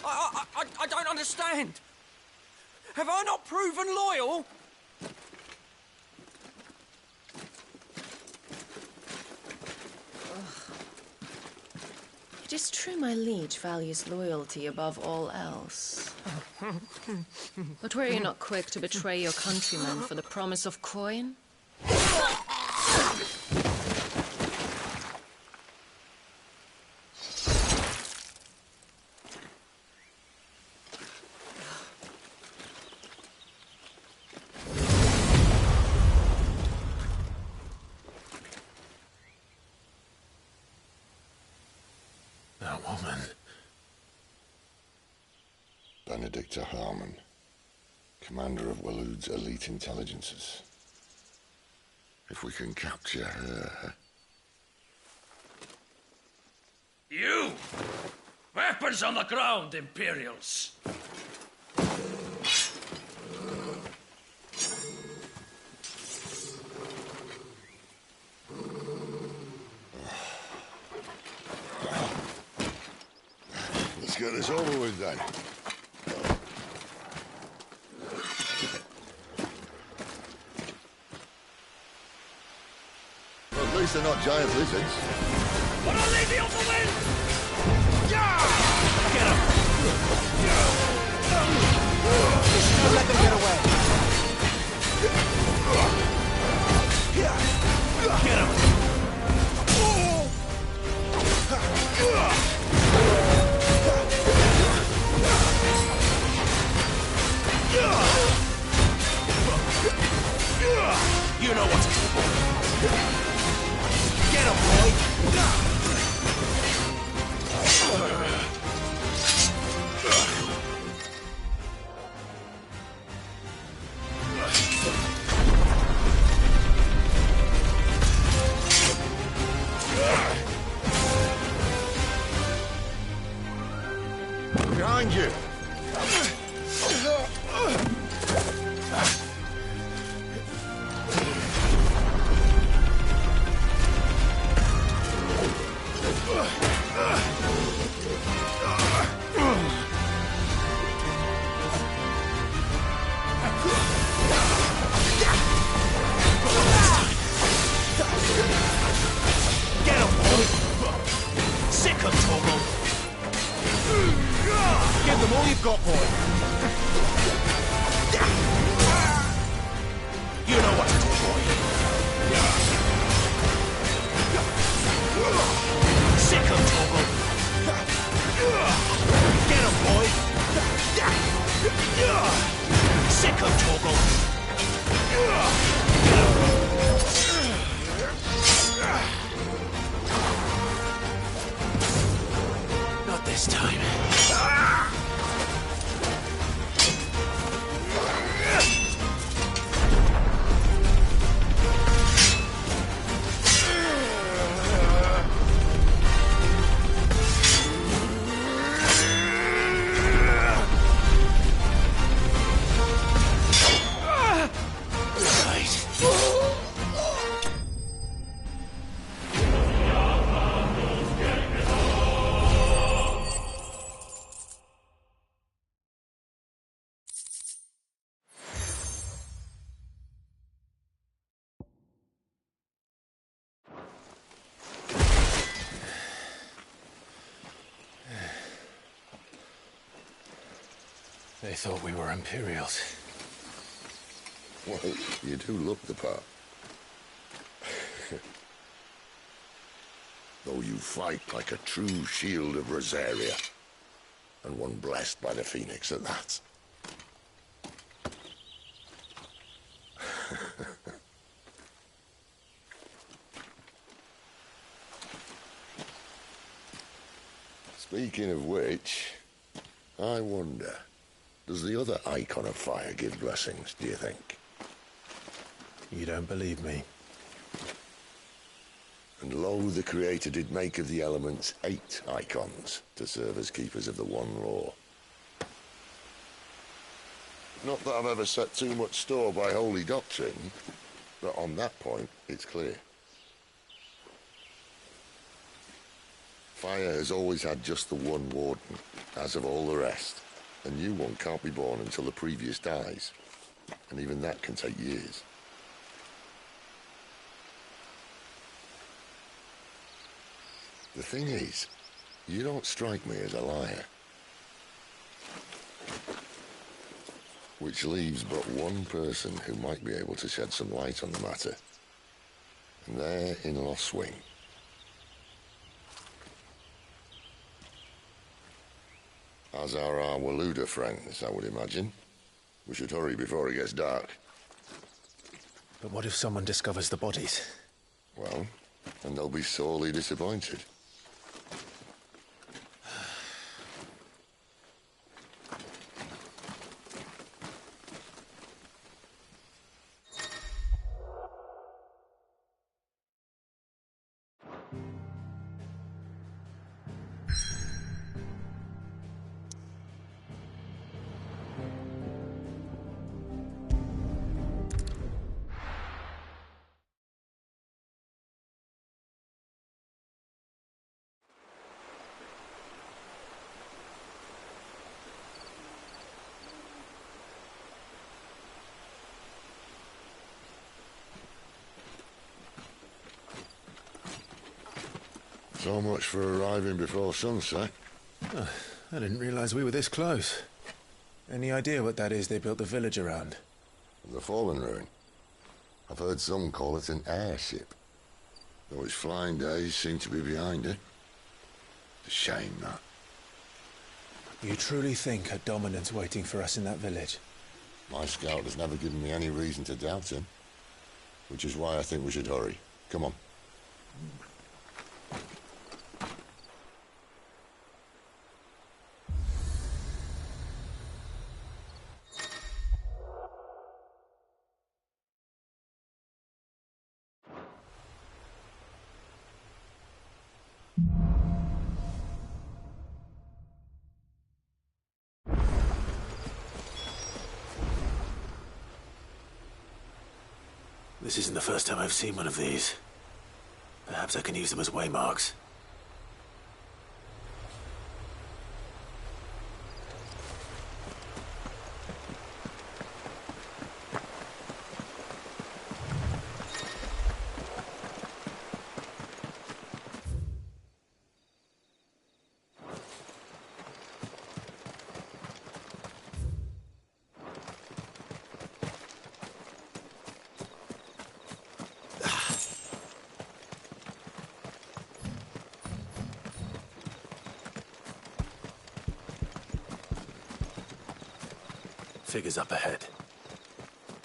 I don't understand. Have I not proven loyal? It is true my liege values loyalty above all else. But were you not quick to betray your countrymen for the promise of coin? That woman. Benedicta Harmon, commander of Waloed's elite intelligences. If we can capture her... You! Weapons on the ground, Imperials! Let's get this over with then. Well, at least they're not giant lizards. But I'll leave you on the wind! Yeah! Get him! Don't let them get away. Get him! You know what to do, boy. Get him, boy! all you've got, boy. You know what to do, boy. Sick him, Toggle. Get him, boy. Sick him, Toggle. Not this time. They thought we were Imperials. Well, you do look the part. Though you fight like a true shield of Rosaria. And one blessed by the Phoenix at that. Speaking of which, I wonder, does the other icon of fire give blessings, do you think? You don't believe me? And lo, the Creator did make of the elements 8 icons to serve as keepers of the one law. Not that I've ever set too much store by holy doctrine, but on that point, it's clear. Fire has always had just the one warden, as of all the rest. A new one can't be born until the previous dies, and even that can take years. The thing is, you don't strike me as a liar. Which leaves but one person who might be able to shed some light on the matter. And they're in Lost Swing. As are our Waluda friends, I would imagine. We should hurry before it gets dark. But what if someone discovers the bodies? Well, and they'll be sorely disappointed. So much for arriving before sunset. Oh, I didn't realize we were this close. Any idea what that is they built the village around? The Fallen Ruin. I've heard some call it an airship. Though its flying days seem to be behind it. It's a shame, that. You truly think a dominant's waiting for us in that village? My scout has never given me any reason to doubt him. Which is why I think we should hurry. Come on. This isn't the first time I've seen one of these. Perhaps I can use them as waymarks. Figures up ahead.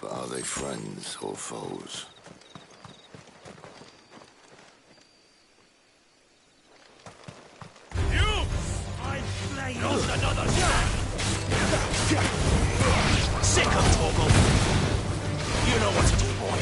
But are they friends or foes? You! I'm playing another shot! Sick of Torgal! You know what to do, boy.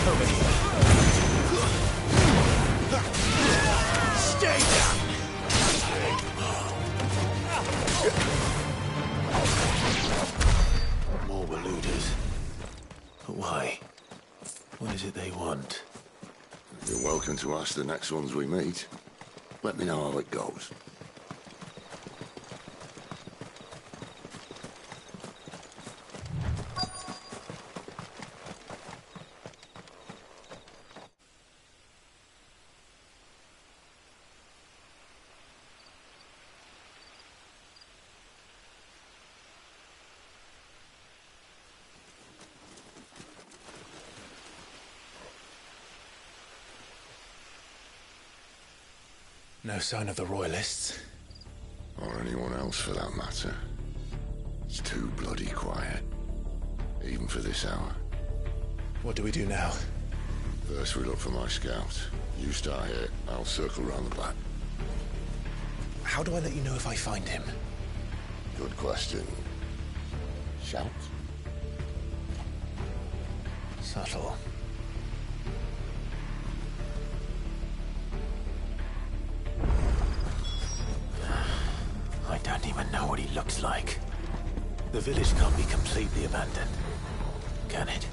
Over here. Stay down! More were looters. But why? What is it they want? You're welcome to ask the next ones we meet. Let me know how it goes. No sign of the Royalists. Or anyone else for that matter. It's too bloody quiet. Even for this hour. What do we do now? First we look for my scout. You start here, I'll circle round the back. How do I let you know if I find him? Good question. Shout? Subtle. I don't even know what he looks like. The village can't be completely abandoned, can it?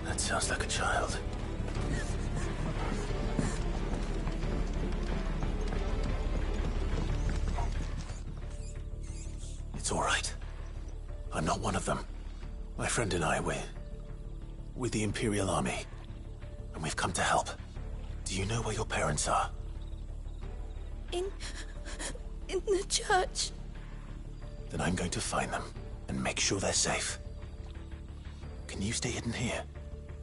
That sounds like a child. It's all right. I'm not one of them. My friend and I, we're with the Imperial Army. And we've come to help. Do you know where your parents are? In the church. Then I'm going to find them and make sure they're safe. Can you stay hidden here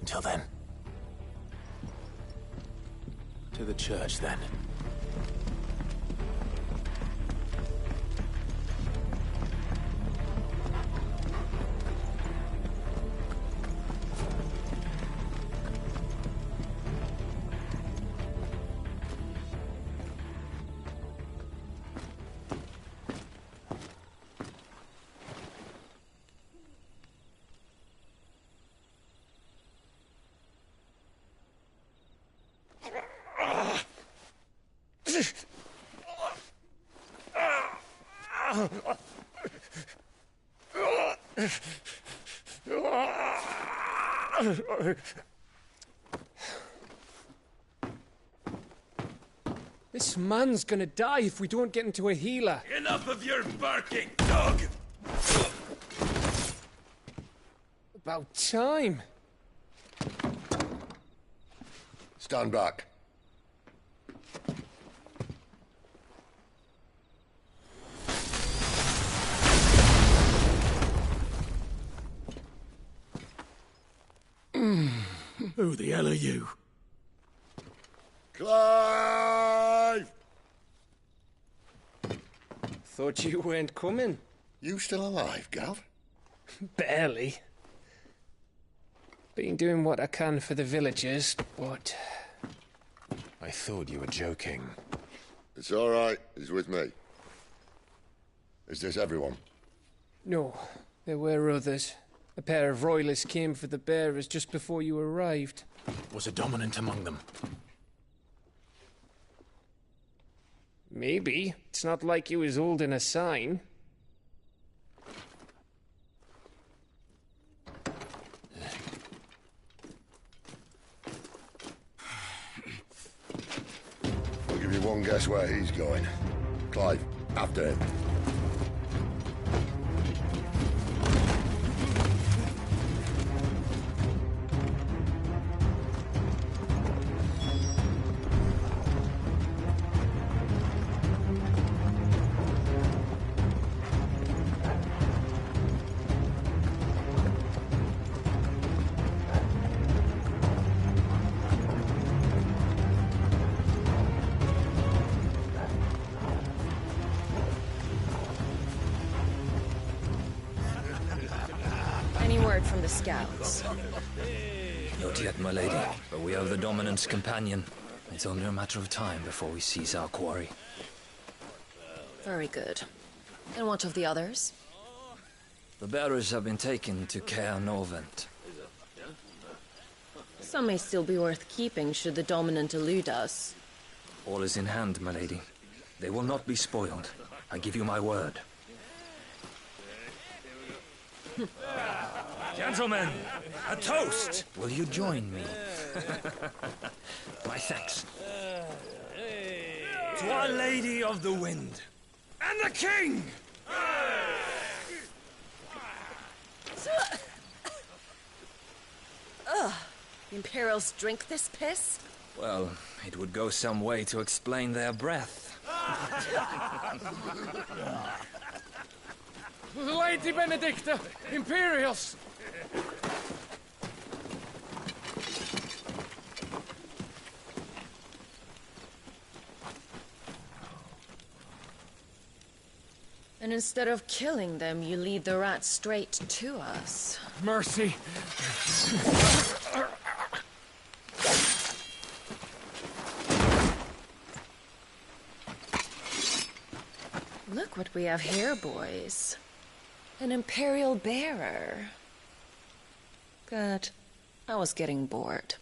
until then? To the church, then. This man's gonna die if we don't get into a healer. Enough of your barking, dog! About time. Stand back. Who the hell are you? Clive! Thought you weren't coming. You still alive, Gav? Barely. Been doing what I can for the villagers, but... I thought you were joking. It's all right. He's with me. Is this everyone? No, there were others. A pair of royalists came for the bearers just before you arrived. Was a dominant among them? Maybe. It's not like he was holding a sign. anyone guess where he's going. Clive, after him. Any word from the scouts? Not yet, my lady, but we have the Dominant's companion. It's only a matter of time before we seize our quarry. Very good. And what of the others? The bearers have been taken to Caer Norvent. Some may still be worth keeping should the Dominant elude us. All is in hand, my lady. They will not be spoiled. I give you my word. Gentlemen, a toast! Will you join me? My thanks. To Our Lady of the Wind. And the King! Ugh. The Imperials drink this piss? Well, it would go some way to explain their breath. Lady Benedicta! Imperials! And instead of killing them, you lead the rats straight to us. Mercy! Look what we have here, boys. An Imperial bearer. Good. I was getting bored.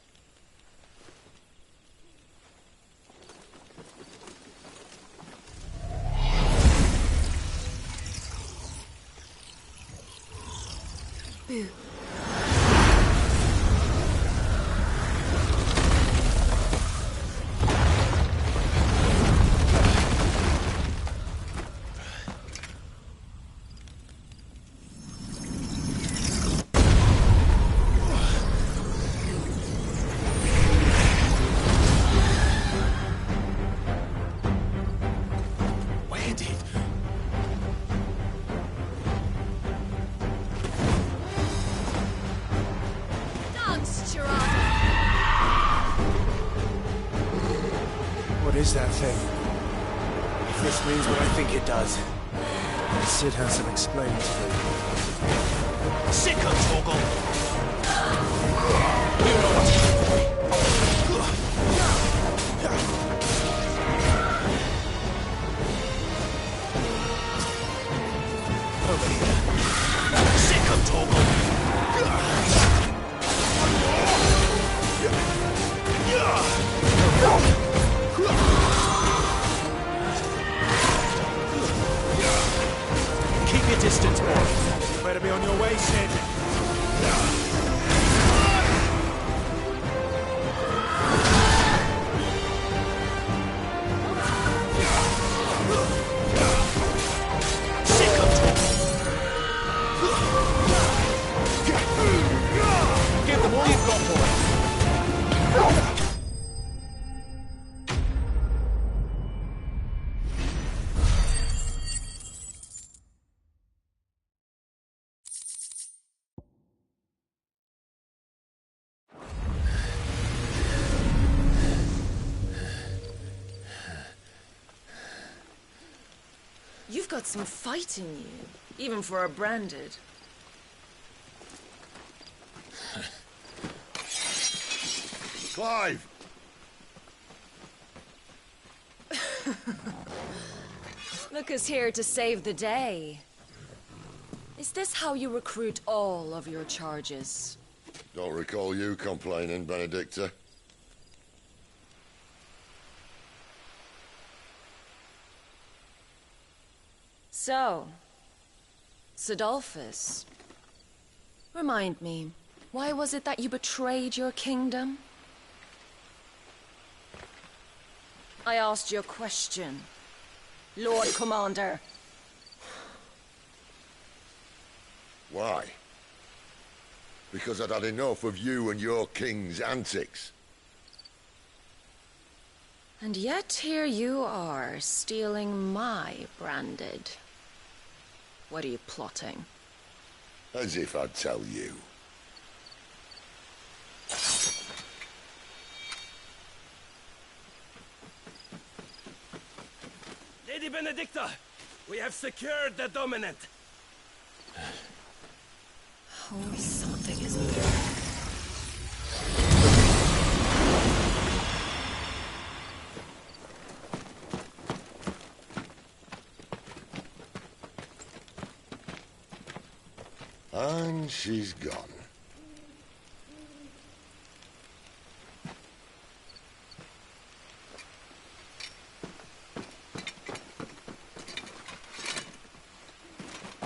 Boo. What is that thing? If this means what I think it does, Sid has some explaining to do. Sick of Torgal! You know what to do. Over here. Sick of Torgal! Keep your distance, boy. You better be on your way, Sid. Sick of Torgal! Give them all you've got, boy. You've got some fight in you, even for a branded. Clive! Look who's here to save the day. Is this how you recruit all of your charges? Don't recall you complaining, Benedicta. So, Sidolphus, remind me, why was it that you betrayed your kingdom? I asked you a question, Lord Commander. Why? Because I'd had enough of you and your king's antics. And yet here you are, stealing my branded. What are you plotting? As if I'd tell you. Lady Benedicta, we have secured the dominant. Oh, something is there. And she's gone.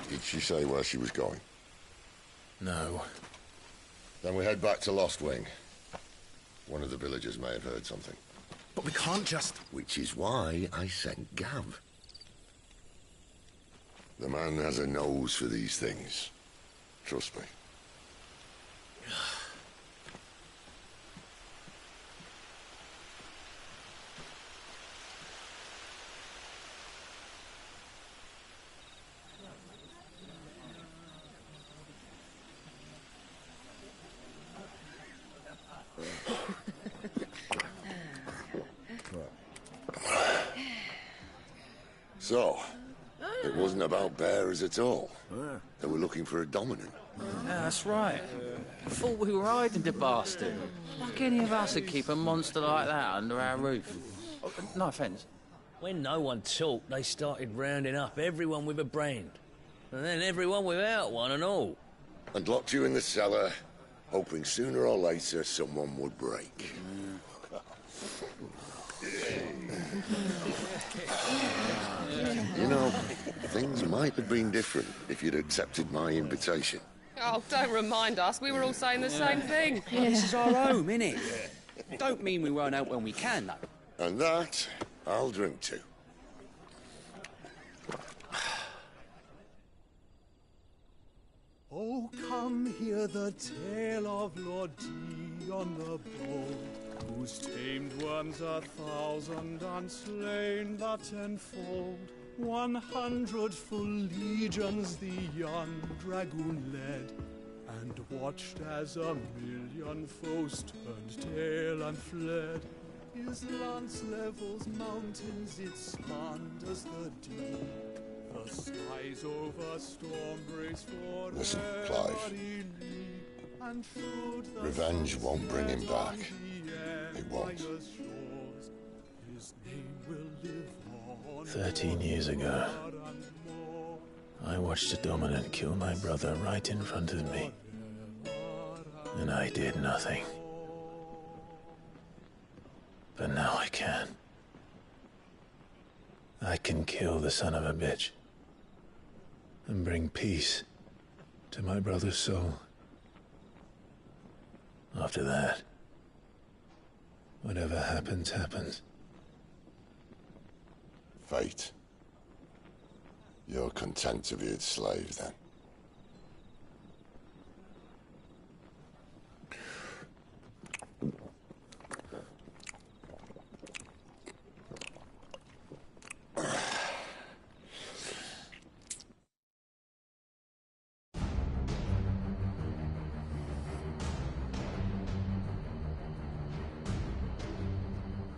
Did she say where she was going? No. Then we head back to Lost Wing. One of the villagers may have heard something. But we can't just... Which is why I sent Gav. The man has a nose for these things. Trust me. So, it wasn't about bearers at all. They were looking for a dominant. Yeah, that's right. I thought we were hiding the bastard. Like any of us would keep a monster like that under our roof. Oh, no offence. When no one talked, they started rounding up everyone with a brand. And then everyone without one and all. And locked you in the cellar, hoping sooner or later someone would break. You know, things might have been different if you'd accepted my invitation. Oh, don't remind us. We were all saying the same thing. This is our home, innit? Don't mean we won't out when we can, though. And that, I'll drink to. Oh, come hear the tale of Lord Dion the Bold, whose tamed worms 1,000 and slain the tenfold. 100 full legions the young dragoon led, and watched as 1,000,000 foes turned tail and fled. His lance levels mountains, it spanned as the deep. The skies over storm breaks for Listen, Clive. Revenge won't bring him back. It won't. 13 years ago, I watched a dominant kill my brother right in front of me. And I did nothing. But now I can. I can kill the son of a bitch. And bring peace to my brother's soul. After that, whatever happens, happens. Fate. You're content to be its slave, then?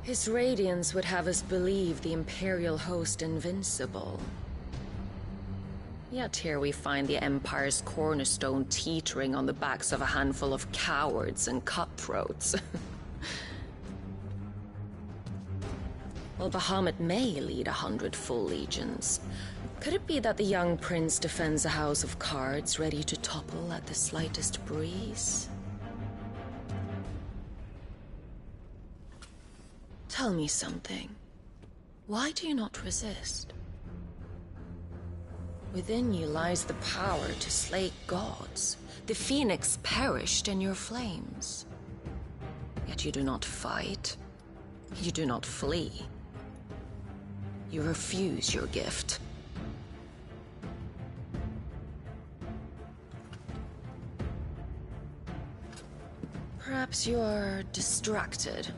His radiance would have us believe the Imperial host invincible. Yet here we find the Empire's cornerstone teetering on the backs of a handful of cowards and cutthroats. Well, Bahamut may lead 100 full legions. Could it be that the young prince defends a house of cards ready to topple at the slightest breeze? Tell me something. Why do you not resist? Within you lies the power to slay gods. The phoenix perished in your flames. Yet you do not fight. You do not flee. You refuse your gift. Perhaps you're distracted.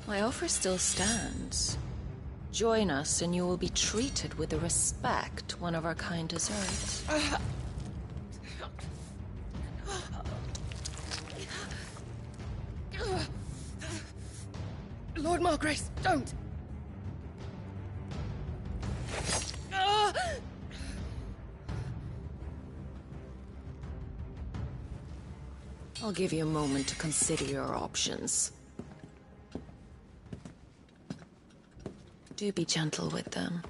My offer still stands. Join us and you will be treated with the respect one of our kind deserves. Lord Margrace, don't! I'll give you a moment to consider your options. Do be gentle with them.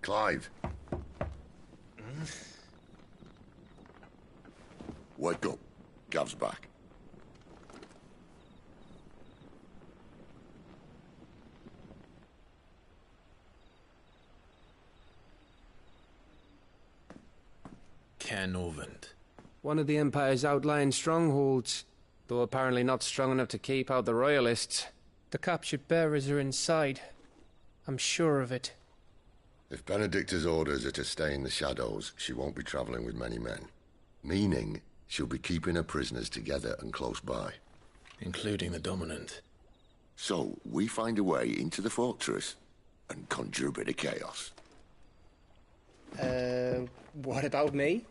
Clive. Wake up. Gav's back. Canovant. One of the Empire's outlying strongholds, though apparently not strong enough to keep out the Royalists. The captured bearers are inside. I'm sure of it. If Benedicta's orders are to stay in the shadows, she won't be travelling with many men. Meaning, she'll be keeping her prisoners together and close by. Including the Dominant. So, we find a way into the fortress and conjure a bit of chaos. What about me?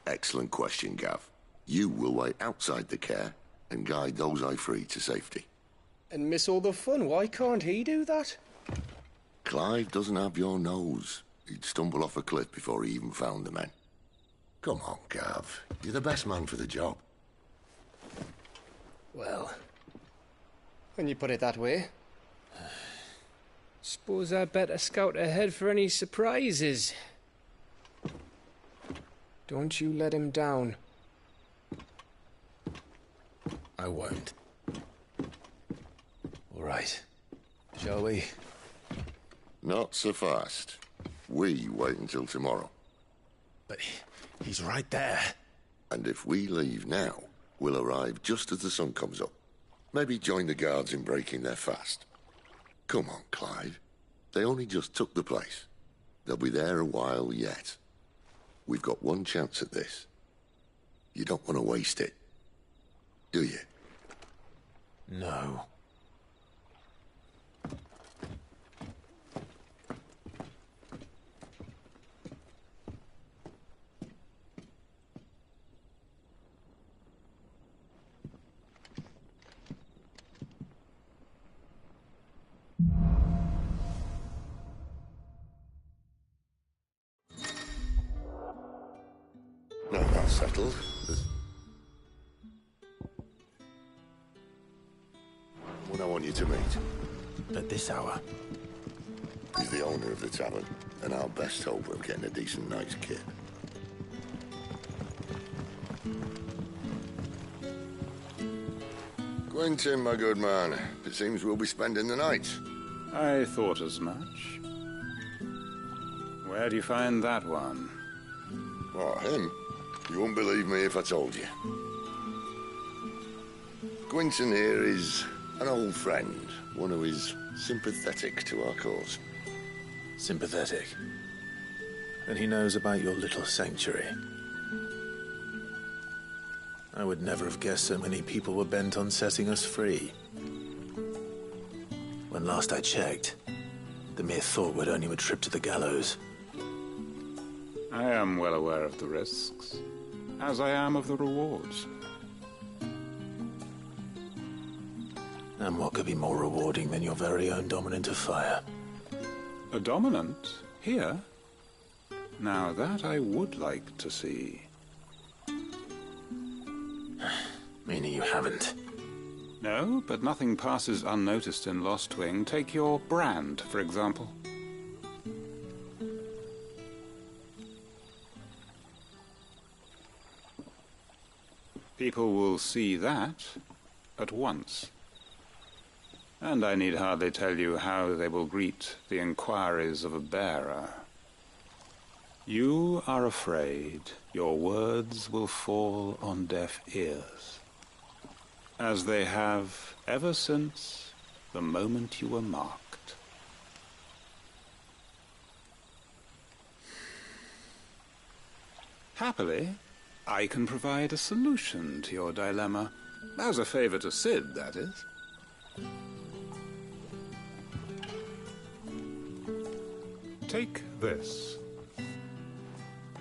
Excellent question, Gav. You will wait outside the care and guide those I free to safety. And miss all the fun. Why can't he do that? Clive doesn't have your nose. He'd stumble off a cliff before he even found the men. Come on, Gav. You're the best man for the job. Well, when you put it that way. Suppose I'd better scout ahead for any surprises. Don't you let him down. I won't. All right. Shall we? Not so fast. We wait until tomorrow. But he's right there. And if we leave now, we'll arrive just as the sun comes up. Maybe join the guards in breaking their fast. Come on, Clive. They only just took the place. They'll be there a while yet. We've got one chance at this. You don't want to waste it, do you? No. No, that's settled. One I want you to meet. At this hour? He's the owner of the tavern, and our best hope of getting a decent night's kit. Quentin, my good man. It seems we'll be spending the night. I thought as much. Where do you find that one? What, him? You wouldn't believe me if I told you. Quentin here is an old friend, one who is sympathetic to our cause. Sympathetic? And he knows about your little sanctuary. I would never have guessed so many people were bent on setting us free. When last I checked, the mere thought would earn you a trip to the gallows. I am well aware of the risks, as I am of the rewards. And what could be more rewarding than your very own Dominant of Fire? A Dominant? Here? Now that I would like to see. Meaning you haven't? No, but nothing passes unnoticed in Lost Wing. Take your brand, for example. People will see that at once. And I need hardly tell you how they will greet the inquiries of a bearer. You are afraid your words will fall on deaf ears, as they have ever since the moment you were marked. Happily, I can provide a solution to your dilemma. As a favor to Sid, that is. Take this.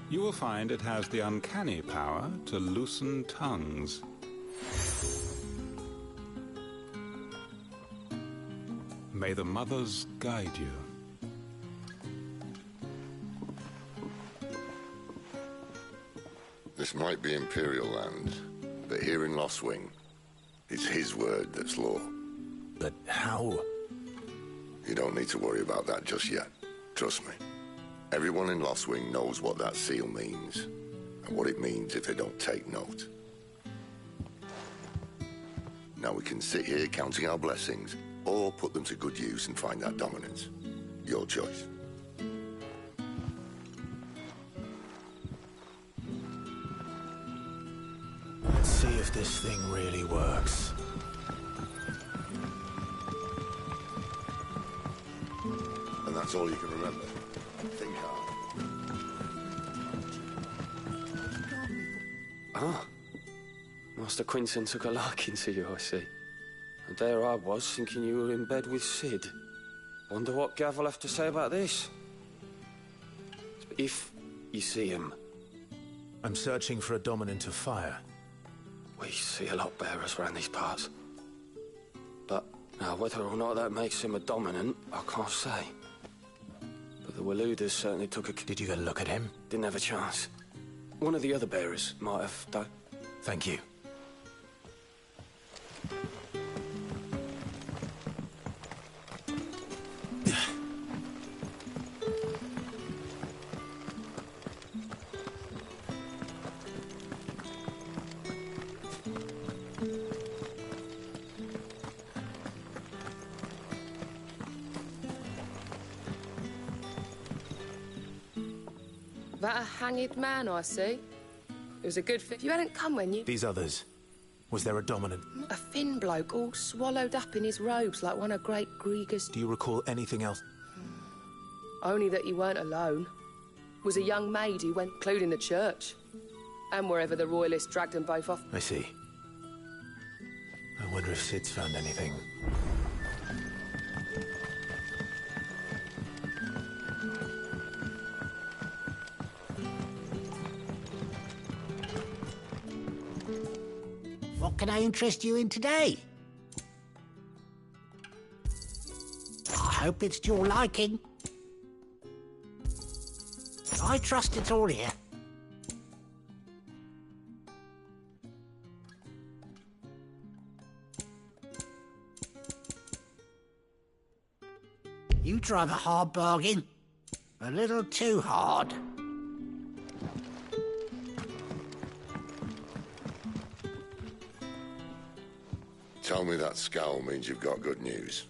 You will find it has the uncanny power to loosen tongues. May the mothers guide you. This might be Imperial land, but here in Lostwing, it's his word that's law. But how? You don't need to worry about that just yet. Trust me. Everyone in Lostwing knows what that seal means, and what it means if they don't take note. Now we can sit here counting our blessings, or put them to good use and find that dominance. Your choice. Let's see if this thing really works. And that's all you can remember. Think hard. Ah. Master Quinton took a liking to you, I see. And there I was, thinking you were in bed with Sid. Wonder what Gav will have to say about this. If you see him. I'm searching for a dominant of fire. We see a lot bearers around these parts. But now, whether or not that makes him a dominant, I can't say. But the Waluders certainly took a... Did you go look at him? Didn't have a chance. One of the other bearers might have, though. Thank you. That a hanged man, I see. It was a good fit. You hadn't come when you... These others. Was there a dominant? A thin bloke, all swallowed up in his robes like one of Great Grieger's... Do you recall anything else? Only that you weren't alone. Was a young maid who went, including the church. And wherever the royalists dragged them both off. I see. I wonder if Sid's found anything. What can I interest you in today? I hope it's to your liking. I trust it's all here. You drive a hard bargain. A little too hard. Tell me that scowl means you've got good news.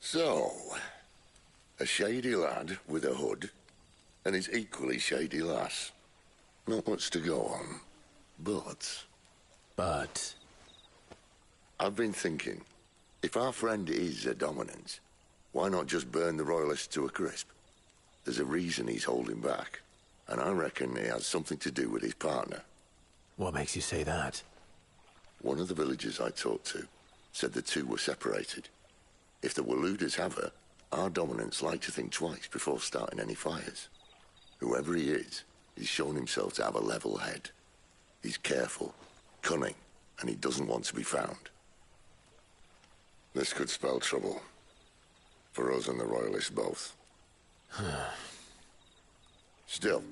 So, a shady lad with a hood, and his equally shady lass. Not much to go on, but... I've been thinking, if our friend is a dominant, why not just burn the royalists to a crisp? There's a reason he's holding back, and I reckon it has something to do with his partner. What makes you say that? One of the villagers I talked to said the two were separated. If the Waluders have her, our dominants like to think twice before starting any fires. Whoever he is, he's shown himself to have a level head. He's careful, cunning, and he doesn't want to be found. This could spell trouble. For us and the Royalists both. Still,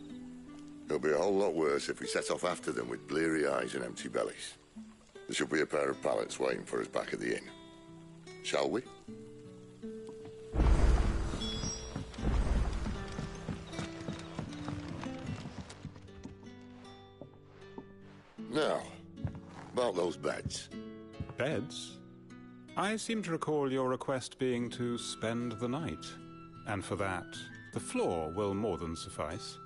it'll be a whole lot worse if we set off after them with bleary eyes and empty bellies. There should be a pair of pallets waiting for us back at the inn. Shall we? Now, about those beds. Beds? I seem to recall your request being to spend the night. And for that, the floor will more than suffice.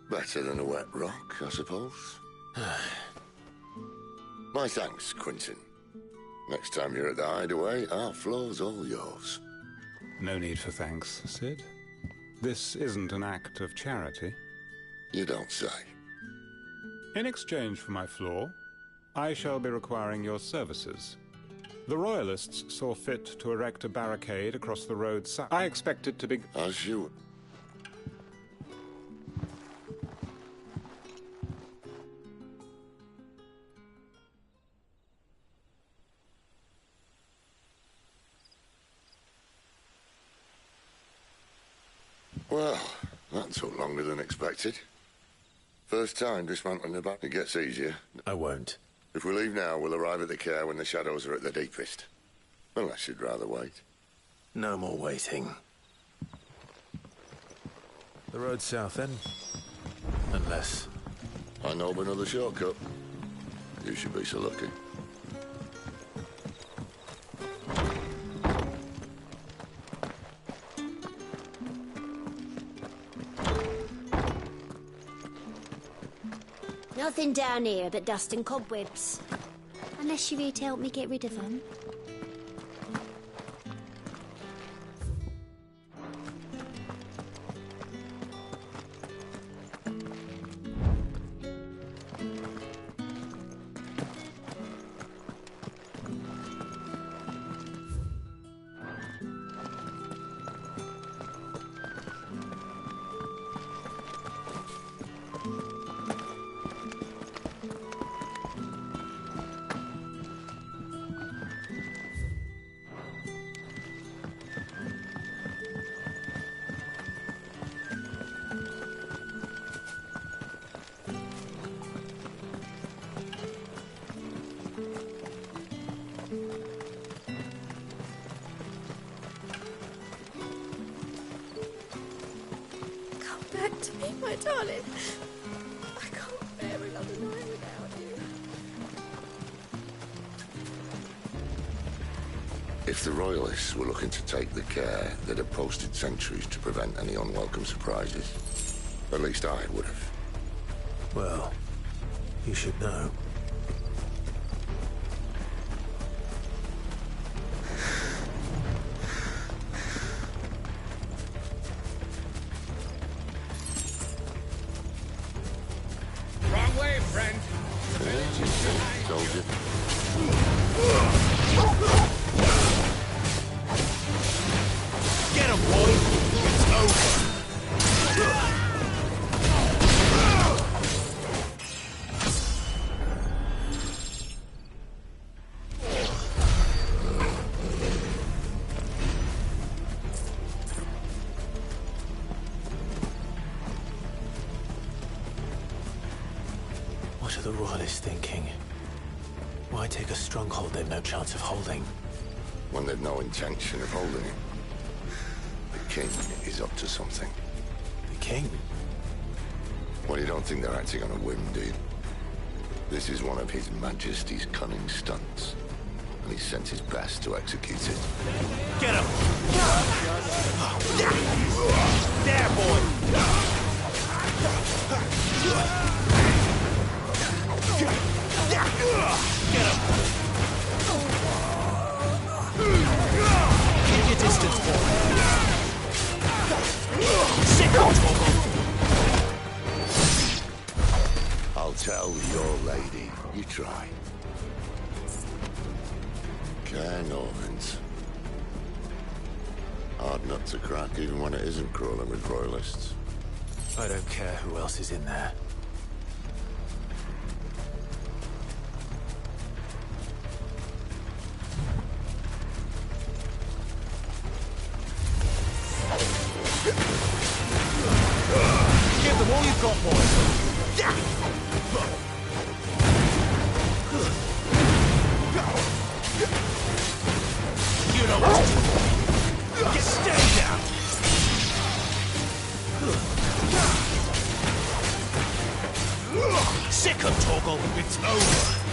Better than a wet rock, I suppose. My thanks, Quentin. Next time you're at the Hideaway, our floor's all yours. No need for thanks, Sid. This isn't an act of charity. You don't say. In exchange for my floor, I shall be requiring your services. The Royalists saw fit to erect a barricade across the road south. I expected to be... As you... Well, that took longer than expected. First time dismantling the back, it gets easier. I won't. If we leave now, we'll arrive at the care when the shadows are at the deepest. Unless you'd rather wait. No more waiting. The road south, then? Unless... I know of another shortcut. You should be so lucky. Nothing down here but dust and cobwebs. Unless you're here to help me get rid of them. Back to me, my darling. I can't bear another night without you. If the Royalists were looking to take the care, they'd have posted sentries to prevent any unwelcome surprises. At least I would have. Well, you should know. Told you. Get him, boy! It's over! What are the Royalists thinking? Why take a stronghold they've no chance of holding? When they've no intention of holding it. The king is up to something. The king? Well, you don't think they're acting on a whim, do you? This is one of His Majesty's cunning stunts. And he's sent his best to execute it. Get him! There, boy! Get him! Keep your distance, boy. Sit down, I'll tell your lady. You try. Care Normans. Hard nut to crack even when it isn't crawling with Royalists. I don't care who else is in there. Give them all you've got, boys! You know what to do! Get stay down! Sick of Torgal. It's over.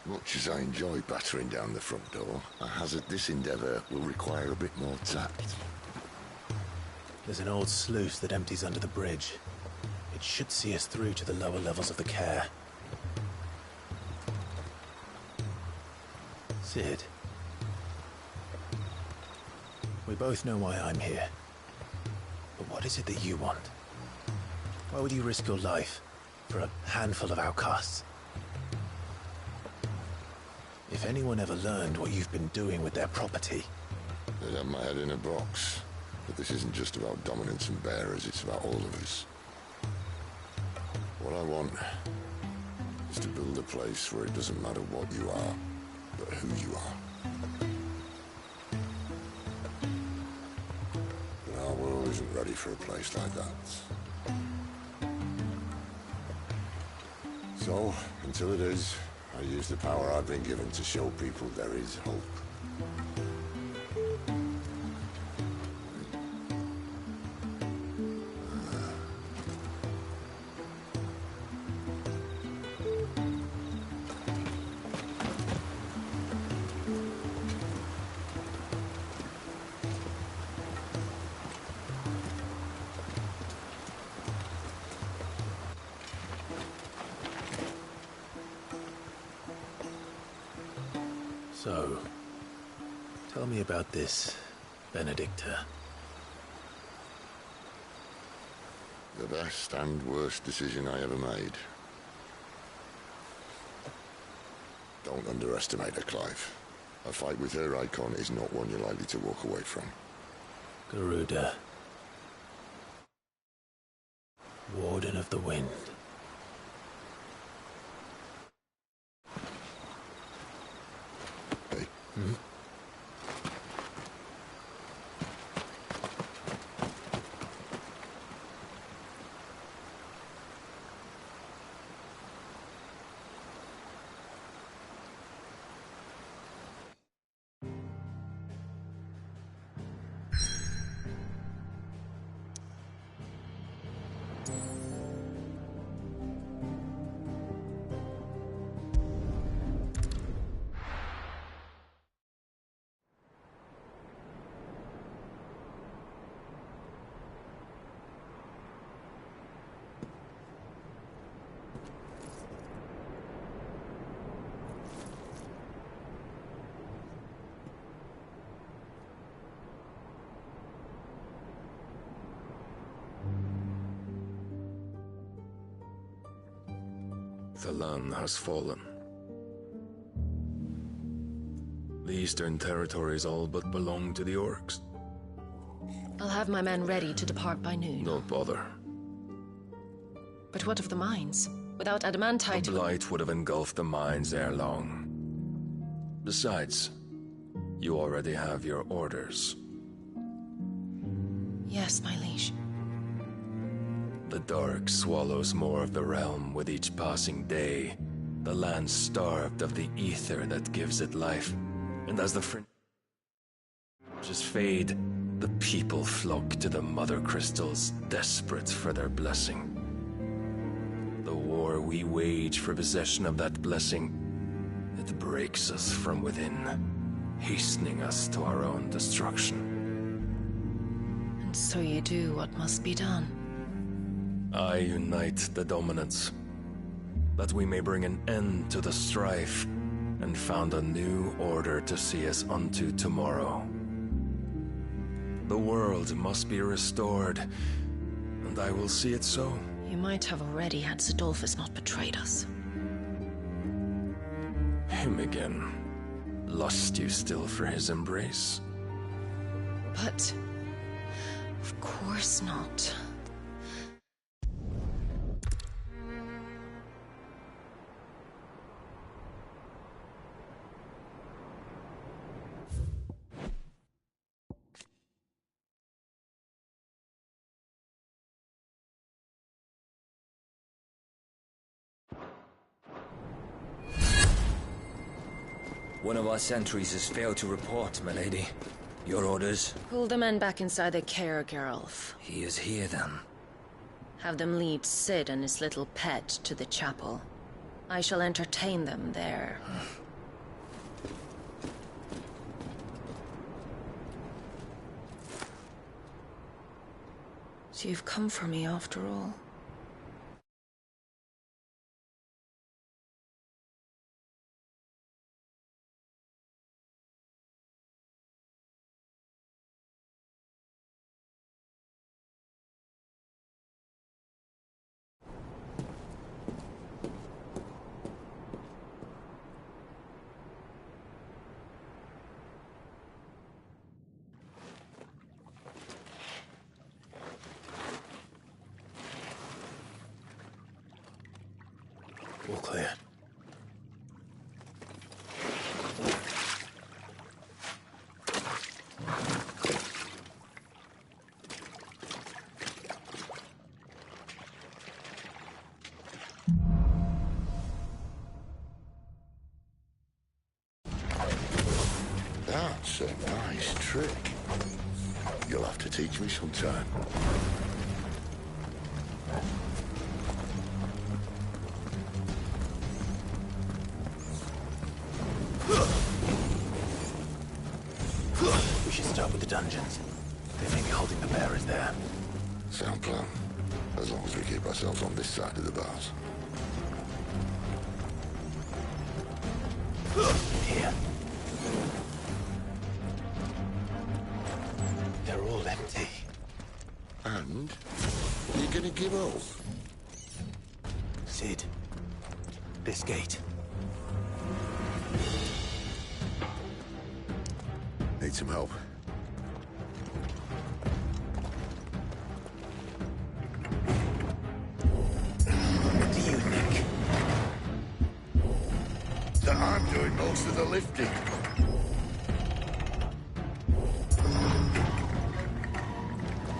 Much as I enjoy battering down the front door, I hazard this endeavour will require a bit more tact. There's an old sluice that empties under the bridge. It should see us through to the lower levels of the care. Sid. We both know why I'm here. But what is it that you want? Why would you risk your life for a handful of outcasts? If anyone ever learned what you've been doing with their property... They'd have my head in a box. But this isn't just about dominance and bearers, it's about all of us. What I want is to build a place where it doesn't matter what you are, but who you are. But our world isn't ready for a place like that. So, until it is, I use the power I've been given to show people there is hope. So, tell me about this, Benedicta. The best and worst decision I ever made. Don't underestimate her, Clive. A fight with her icon is not one you're likely to walk away from. Garuda. Warden of the Wind. Hmm? The land has fallen. The Eastern territories all but belong to the orcs. I'll have my men ready to depart by noon. Don't bother. But what of the mines? Without adamantite... The blight would have engulfed the mines ere long. Besides, you already have your orders. Yes, my liege. The dark swallows more of the realm with each passing day. The land starved of the ether that gives it life. And as the fringes fade, the people flock to the mother crystals, desperate for their blessing. The war we wage for possession of that blessing, it breaks us from within, hastening us to our own destruction. And so you do what must be done. I unite the dominants, that we may bring an end to the strife, and found a new order to see us unto tomorrow. The world must be restored, and I will see it so. You might have already had Sidolphus not betrayed us. Him again. Lust you still for his embrace? But... of course not. One of our sentries has failed to report, milady. Your orders? Pull the men back inside the care, Geralf. He is here, then. Have them lead Sid and his little pet to the chapel. I shall entertain them there. So you've come for me after all. All clear. That's a nice trick. You'll have to teach me sometime. We should start with the dungeons. They may be holding the bearers there. Sound plan. As long as we keep ourselves on this side of the bars. Here. They're all empty. And? You're gonna give up? Sid. This gate. Need some help. What do you think? That I'm doing most of the lifting.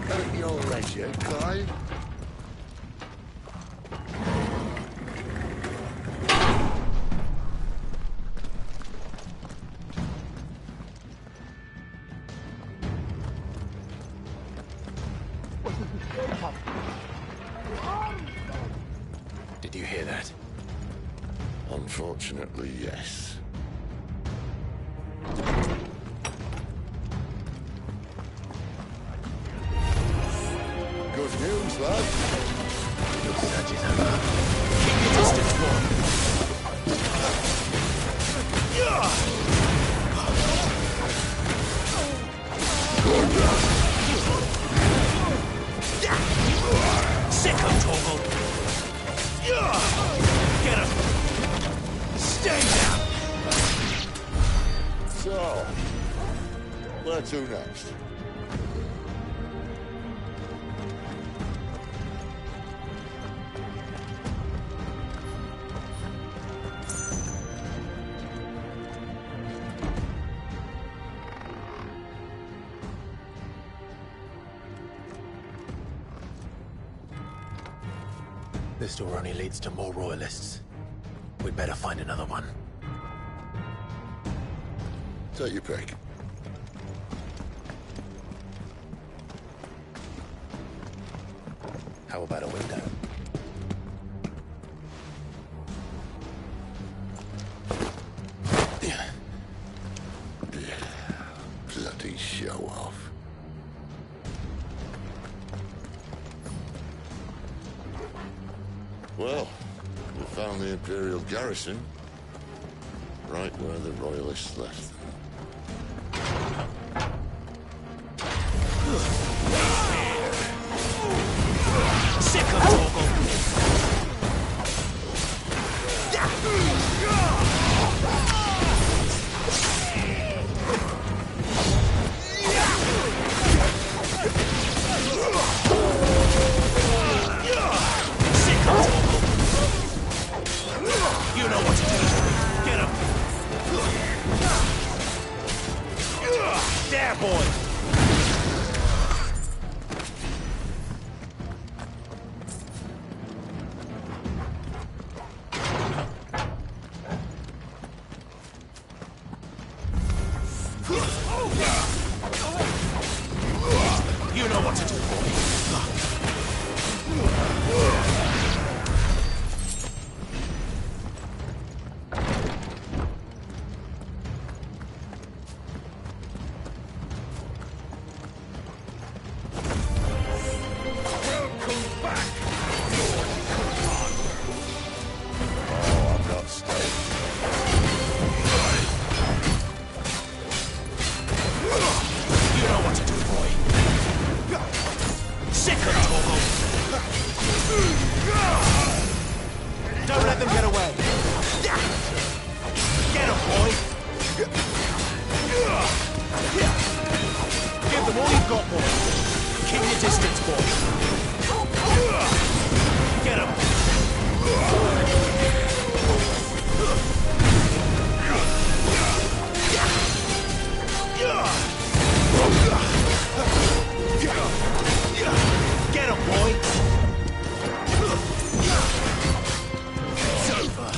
At your leisure, Clive. Did you hear that? Unfortunately, yes. Good news, lad. Your search is over. Keep your distance, Warren. Sick of Torgal. Get him! Stay down! So, where to next? This door only leads to more royalists. We'd better find another one. Take your pick. How about a window? Bloody show off. Well, we found the Imperial garrison, right where the Royalists left them. Sick of Torgal! You know what to do. Get him. There, boy. Give them all you've got, boy. Keep your distance, boy. Get him. Get him, boy. It's over.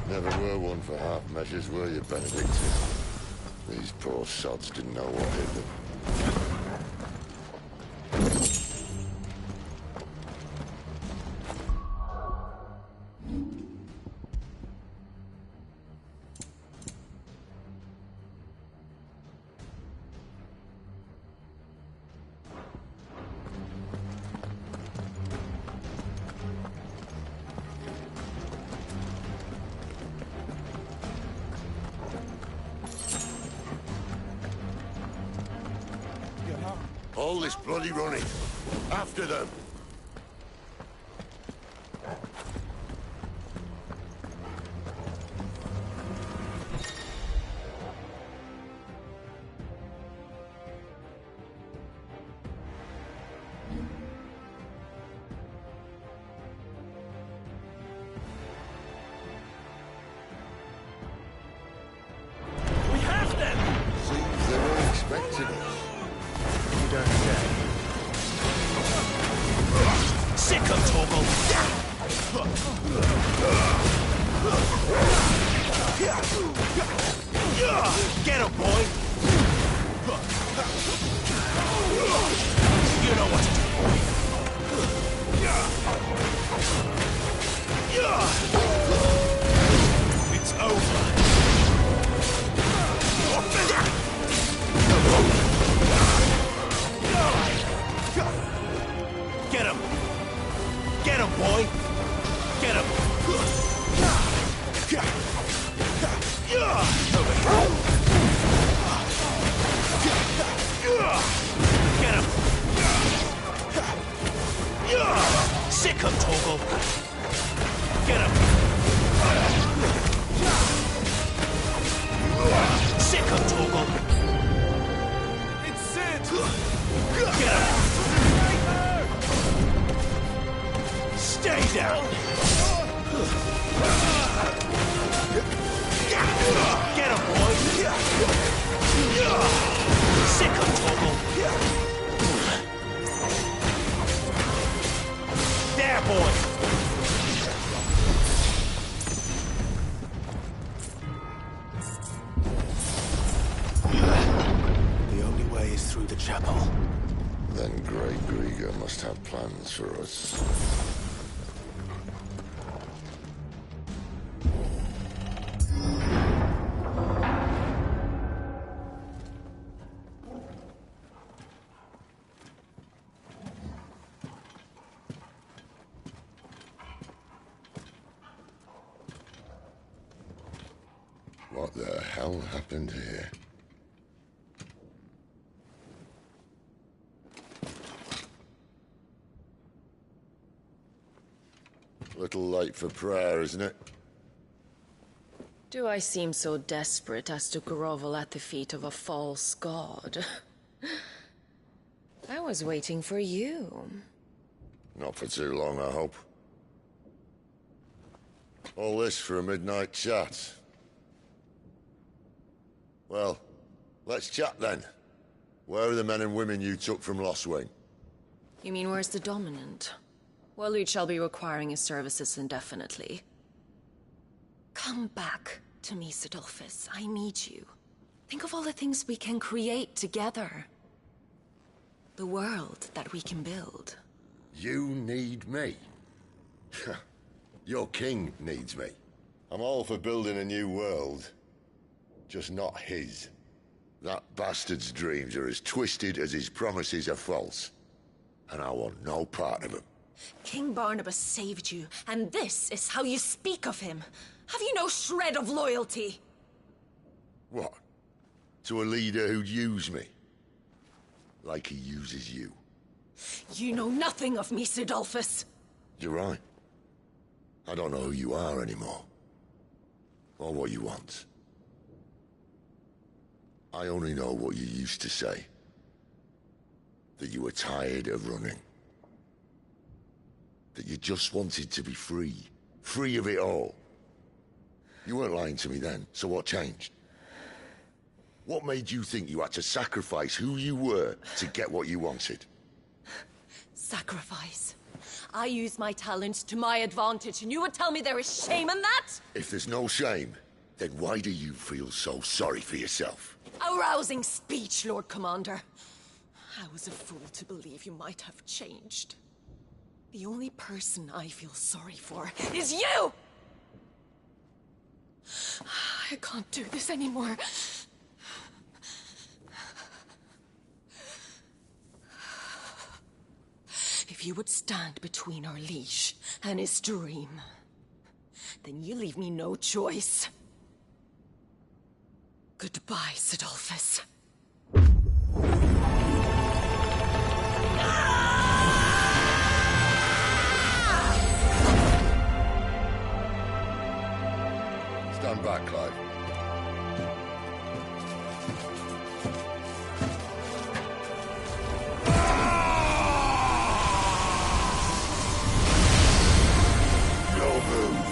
Never were one for half measures, were you, Benedict? These poor sods didn't know what hit them. All this bloody running. After them. We have them! Seems they were expecting us. You don't say. Sick of Torgal! Get him, boy! You know what to do, boy. It's over. Get him! Get him, boy! Get him! Get him! Sick of Torgal! Get him! Sick of Torgal! It's Sid! Get him! Stay down! Get him, boy! Sick of Torgal! There, boy! The only way is through the chapel. Then Grey Grieger must have plans for us. What the hell happened here? Little late for prayer, isn't it? Do I seem so desperate as to grovel at the feet of a false god? I was waiting for you. Not for too long, I hope. All this for a midnight chat. Well, let's chat then. Where are the men and women you took from Lost Wing? You mean where's the dominant? Well, you shall be requiring his services indefinitely. Come back to me, Sidolphus. I need you. Think of all the things we can create together. The world that we can build. You need me? Your king needs me. I'm all for building a new world. Just not his. That bastard's dreams are as twisted as his promises are false. And I want no part of them. King Barnabas saved you, and this is how you speak of him. Have you no shred of loyalty? What? To a leader who'd use me? Like he uses you? You know nothing of me, Sidolphus. You're right. I don't know who you are anymore, or what you want. I only know what you used to say. That you were tired of running. That you just wanted to be free. Free of it all. You weren't lying to me then, so what changed? What made you think you had to sacrifice who you were to get what you wanted? Sacrifice? I use my talents to my advantage, and you would tell me there is shame in that? If there's no shame, then why do you feel so sorry for yourself? A rousing speech, Lord Commander. I was a fool to believe you might have changed. The only person I feel sorry for is you! I can't do this anymore. If you would stand between our liege and his dream, then you leave me no choice. Goodbye, Sidolphus. Stand back, Clive. No move.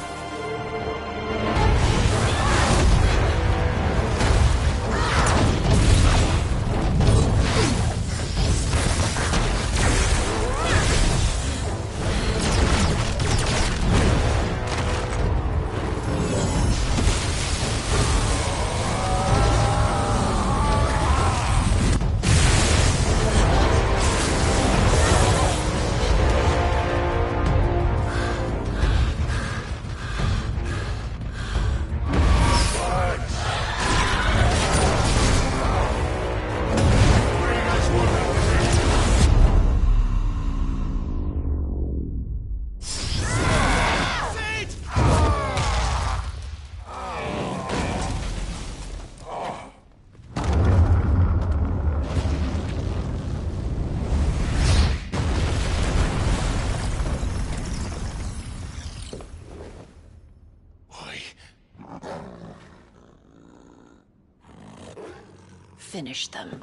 Finish them.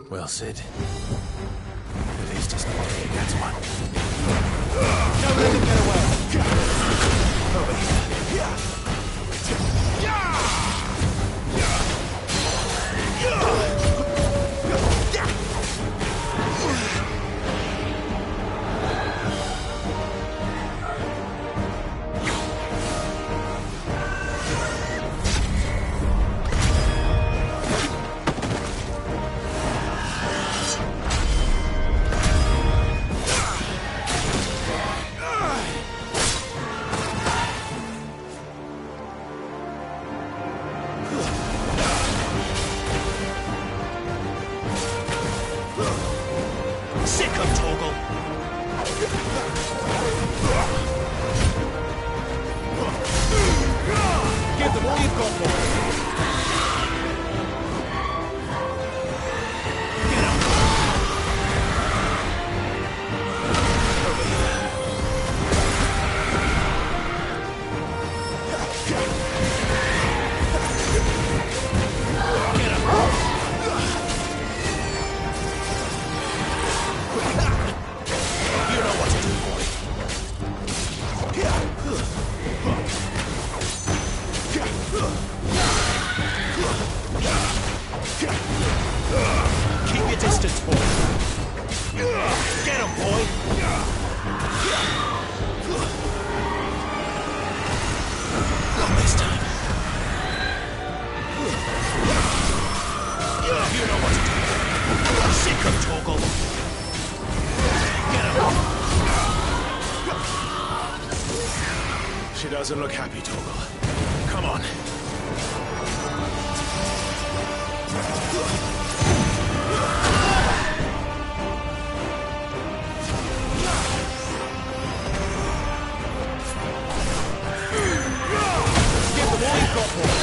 Well, Sid. At least it's not me against one. Don't let him get away! Over here. She doesn't look happy, Torgal. Come on. Give them all you've got, boy.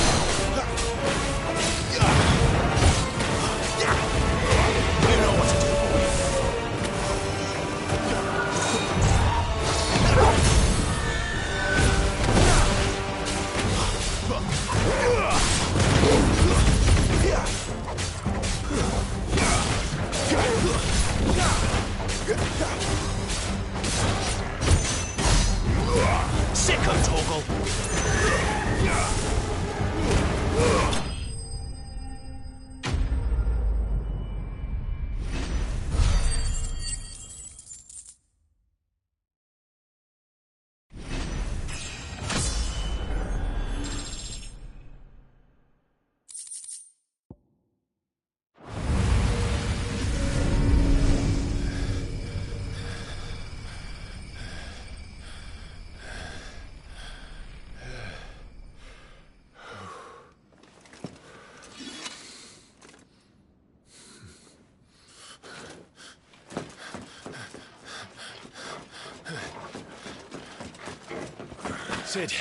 Sid,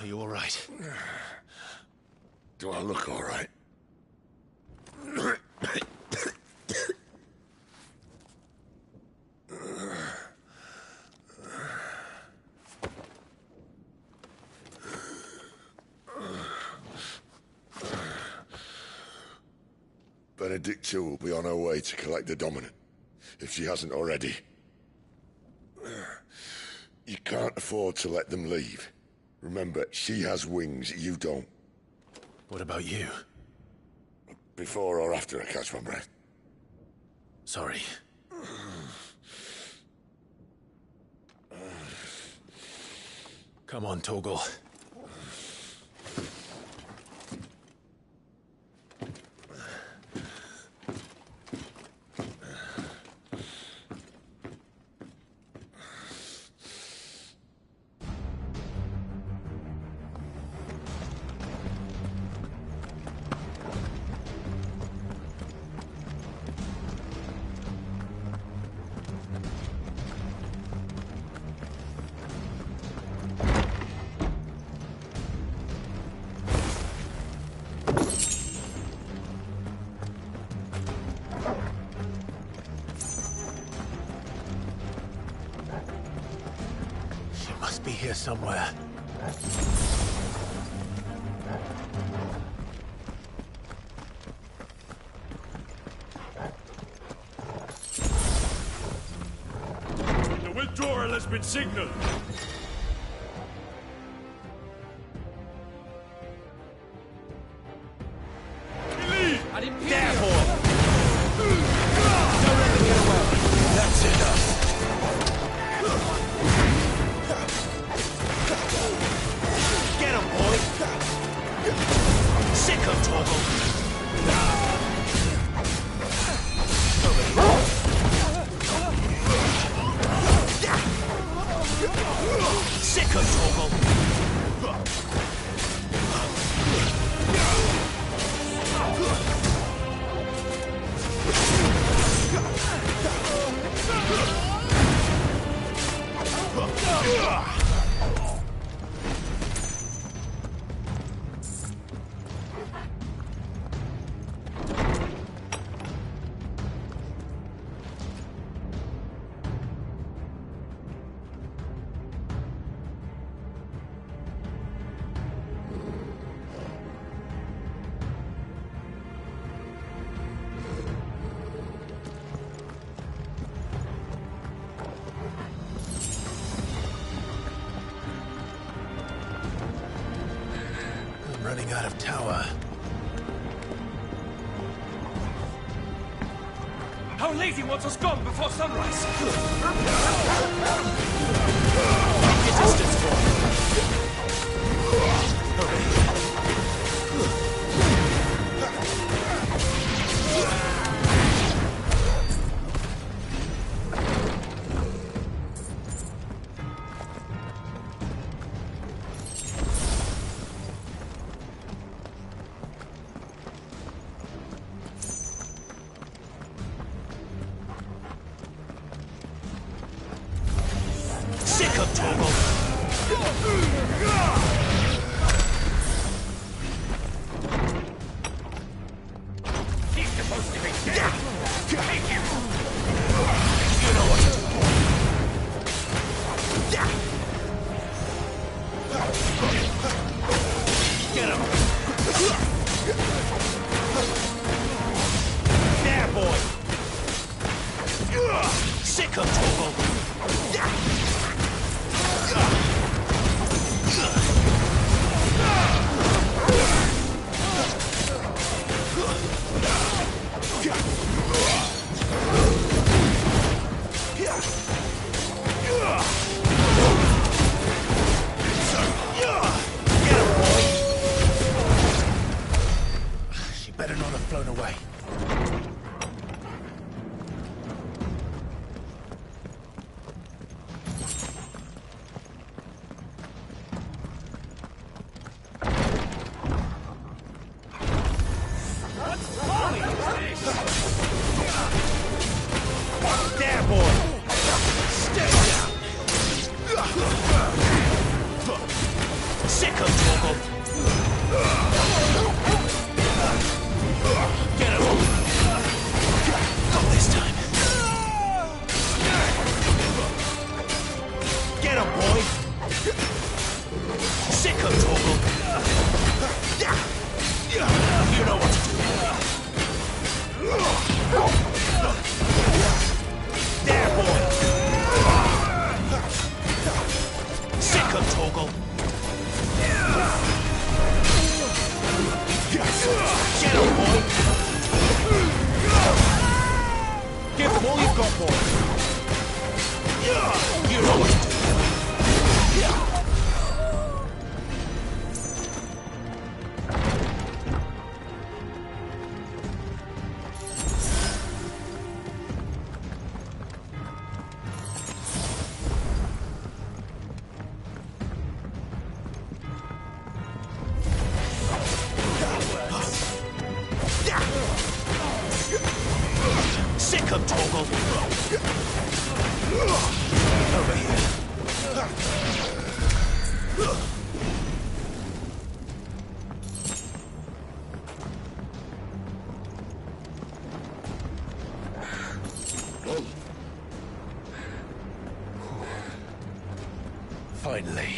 are you all right? Do I look all right? Benedicta will be on her way to collect the Dominant, if she hasn't already. You can't afford to let them leave. Remember, she has wings, you don't. What about you? Before or after I catch my breath? Sorry. Come on, Torgal. Be here somewhere. The withdrawal has been signaled. Therefore, don't let them get away. That's enough. Get him, boy! Sick of Torgal! Sick of Torgal! Running out of tower. Our lady wants us gone before sunrise. Keep your distance, boy. Hurry. Sick of Torgal! He's supposed to be dead. Take him. You know what to do. Get him! There, boy! Sick of Torgal! She better not have flown away. There, boy! Stay down! Sick of Toggle! Over here. Finally.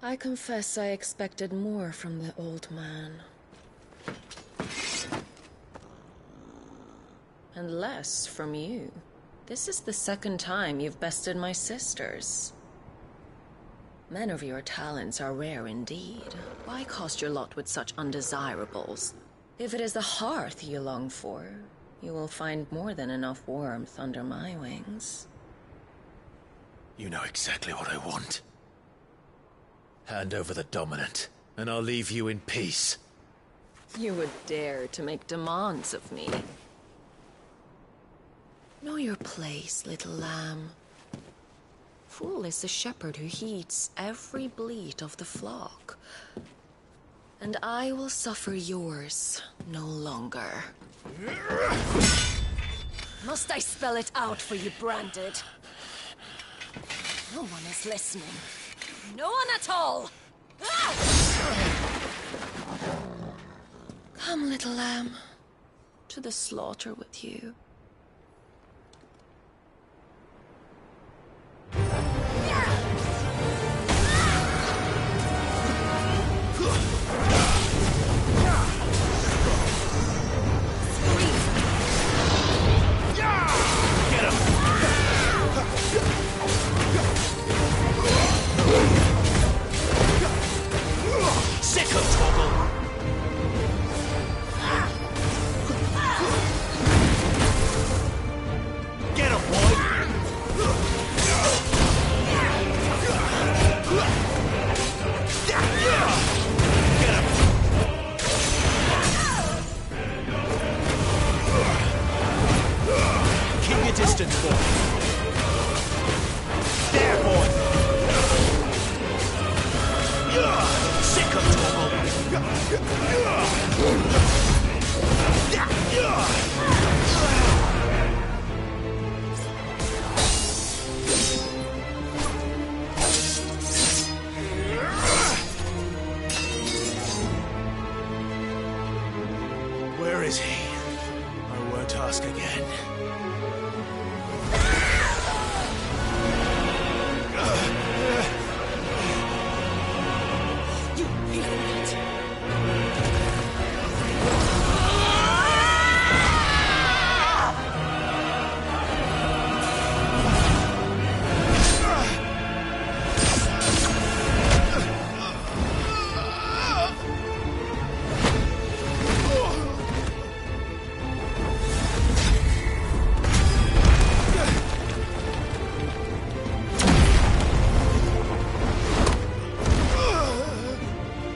I confess I expected more from the old man. And less from you. This is the second time you've bested my sisters. Men of your talents are rare indeed. Why cast your lot with such undesirables? If it is the hearth you long for, you will find more than enough warmth under my wings. You know exactly what I want. Hand over the dominant, and I'll leave you in peace. You would dare to make demands of me. Know your place, little lamb. Fool is the shepherd who heeds every bleat of the flock. And I will suffer yours no longer. Must I spell it out for you, Branded? No one is listening. No one at all! Ah! Come, little lamb, to the slaughter with you. Sick of Toggle! Get him, boy! Get him! Keep your distance, boy. There, boy! Sick of Toggle! Where is he? I won't ask again.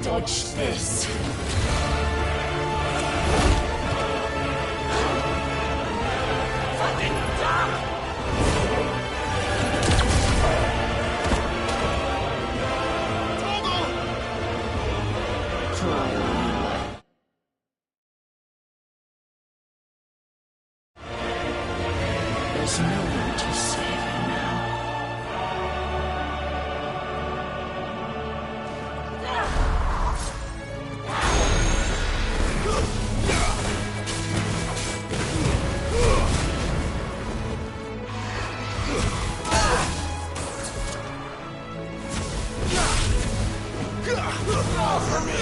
Dodge this. Fucking stop! Try on. There's no one to save now. Fall for me!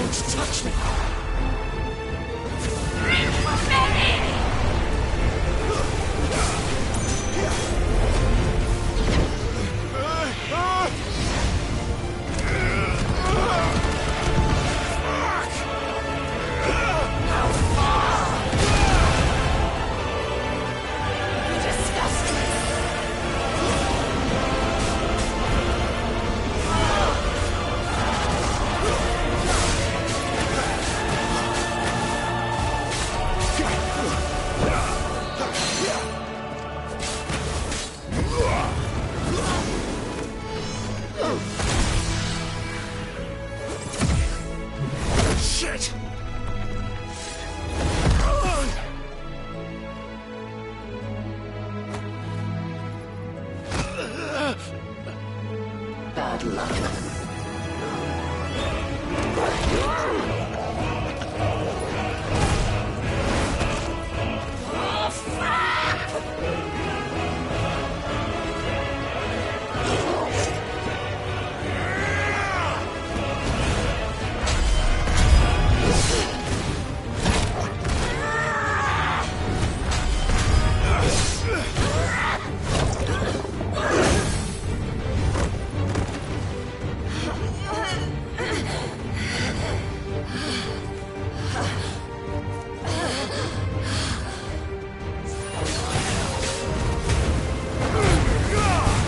Don't touch me! Shit! Bad luck.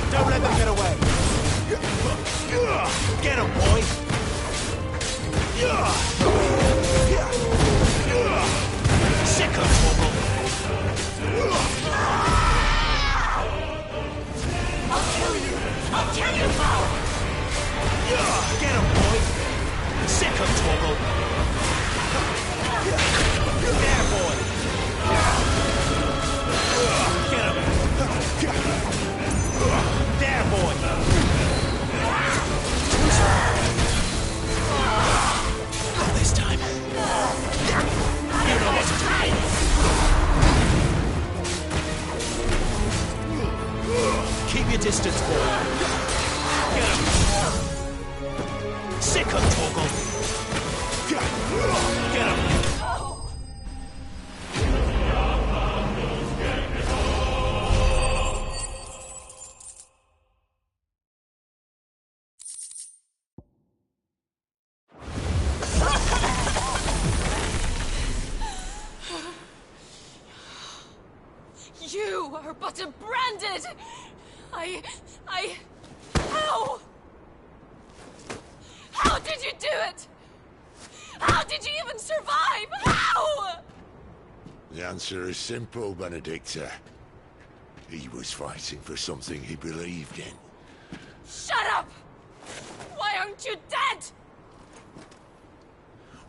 Don't let them get away. Get him, boy. Sick of trouble. I'll kill you, Paul! Get him, boy. Sick of trouble. There, boy. Get him. There, boy. Not this time. You know what to do. Keep your distance, boy. Get him. Sick of Torgal. Get him. You are but a branded! How? How did you do it? How did you even survive? How? The answer is simple, Benedicta. He was fighting for something he believed in. Shut up! Why aren't you dead?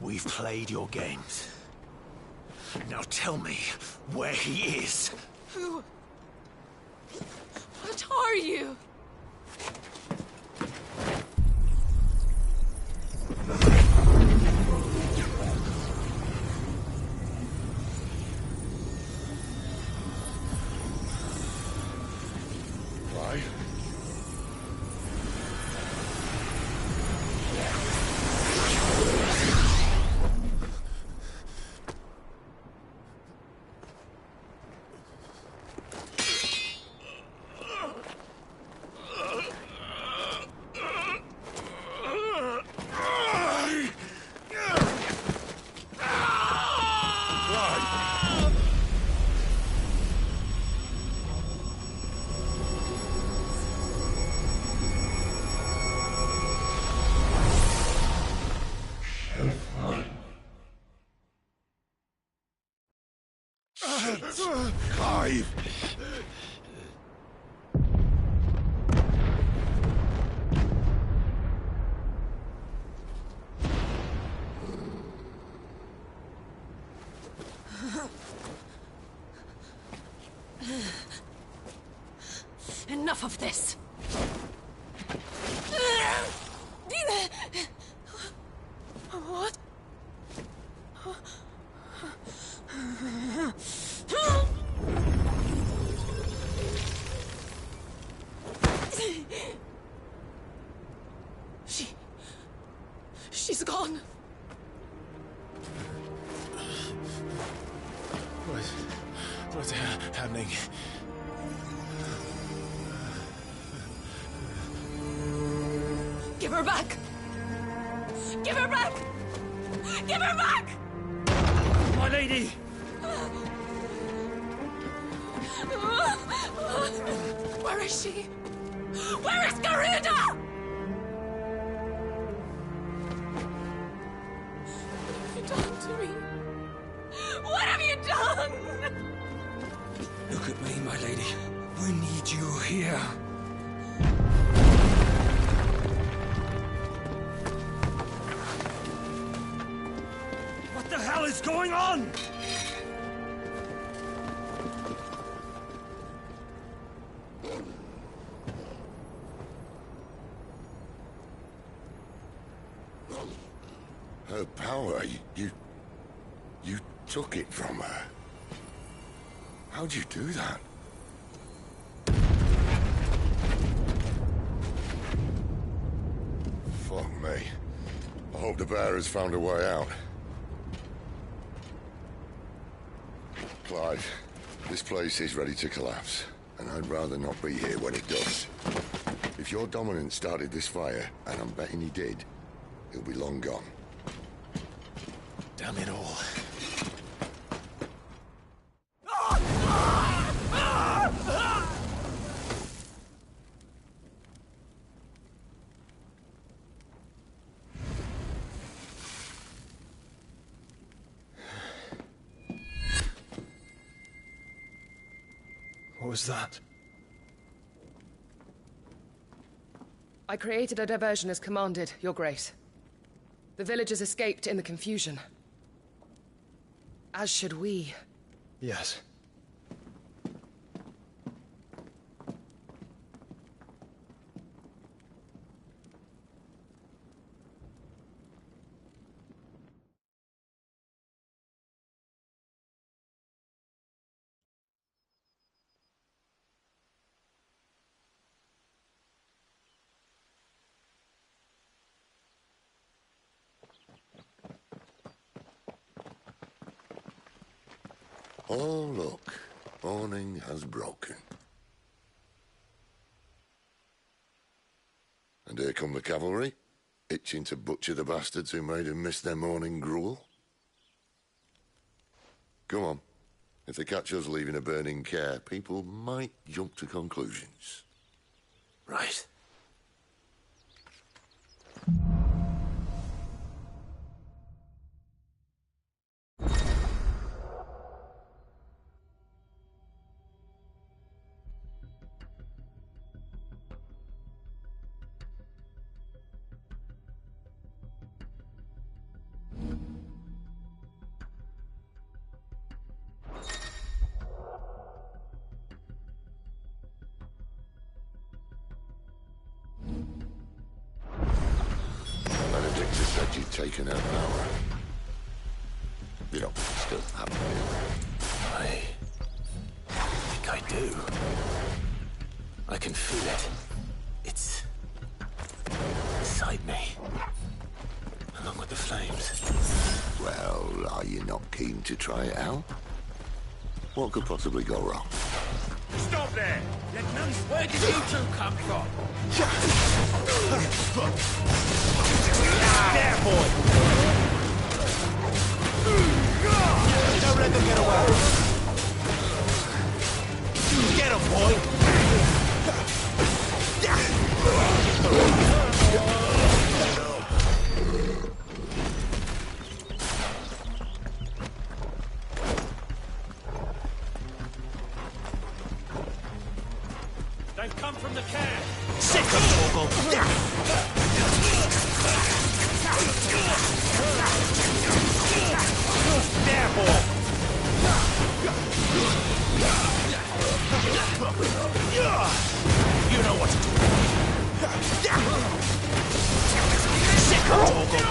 We've played your games. Now tell me where he is. Who? What are you? Why? Clive! Enough of this! What? She's gone. What's happening? Give her back! Give her back! Give her back! My lady! Where is she? Where is Garuda? What have you done to me? What have you done? Look at me, my lady. We need you here. What the hell is going on? Her power, you took it from her. How'd you do that? Fuck me. I hope the bearer's found a way out. Clive, this place is ready to collapse, and I'd rather not be here when it does. If your dominant started this fire, and I'm betting he did, he'll be long gone. Damn it all. What was that? I created a diversion as commanded, Your Grace. The villagers escaped in the confusion. As should we. Yes. Oh, look. Morning has broken. And here come the cavalry, itching to butcher the bastards who made them miss their morning gruel. Come on. If they catch us leaving a burning care, people might jump to conclusions. Right. Said you'd taken her power. You don't still have it. I think I do. I can feel it. It's inside me, along with the flames. Well, are you not keen to try it out? What could possibly go wrong? Stop there! Where did you two come from? There, boy! Don't let them get away! Get him, boy! They've come from the camp! Sick of Torgal! There, boy! You know what to do! Sick of Torgal!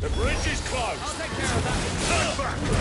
The bridge is closed. I'll take care of that. Turn back!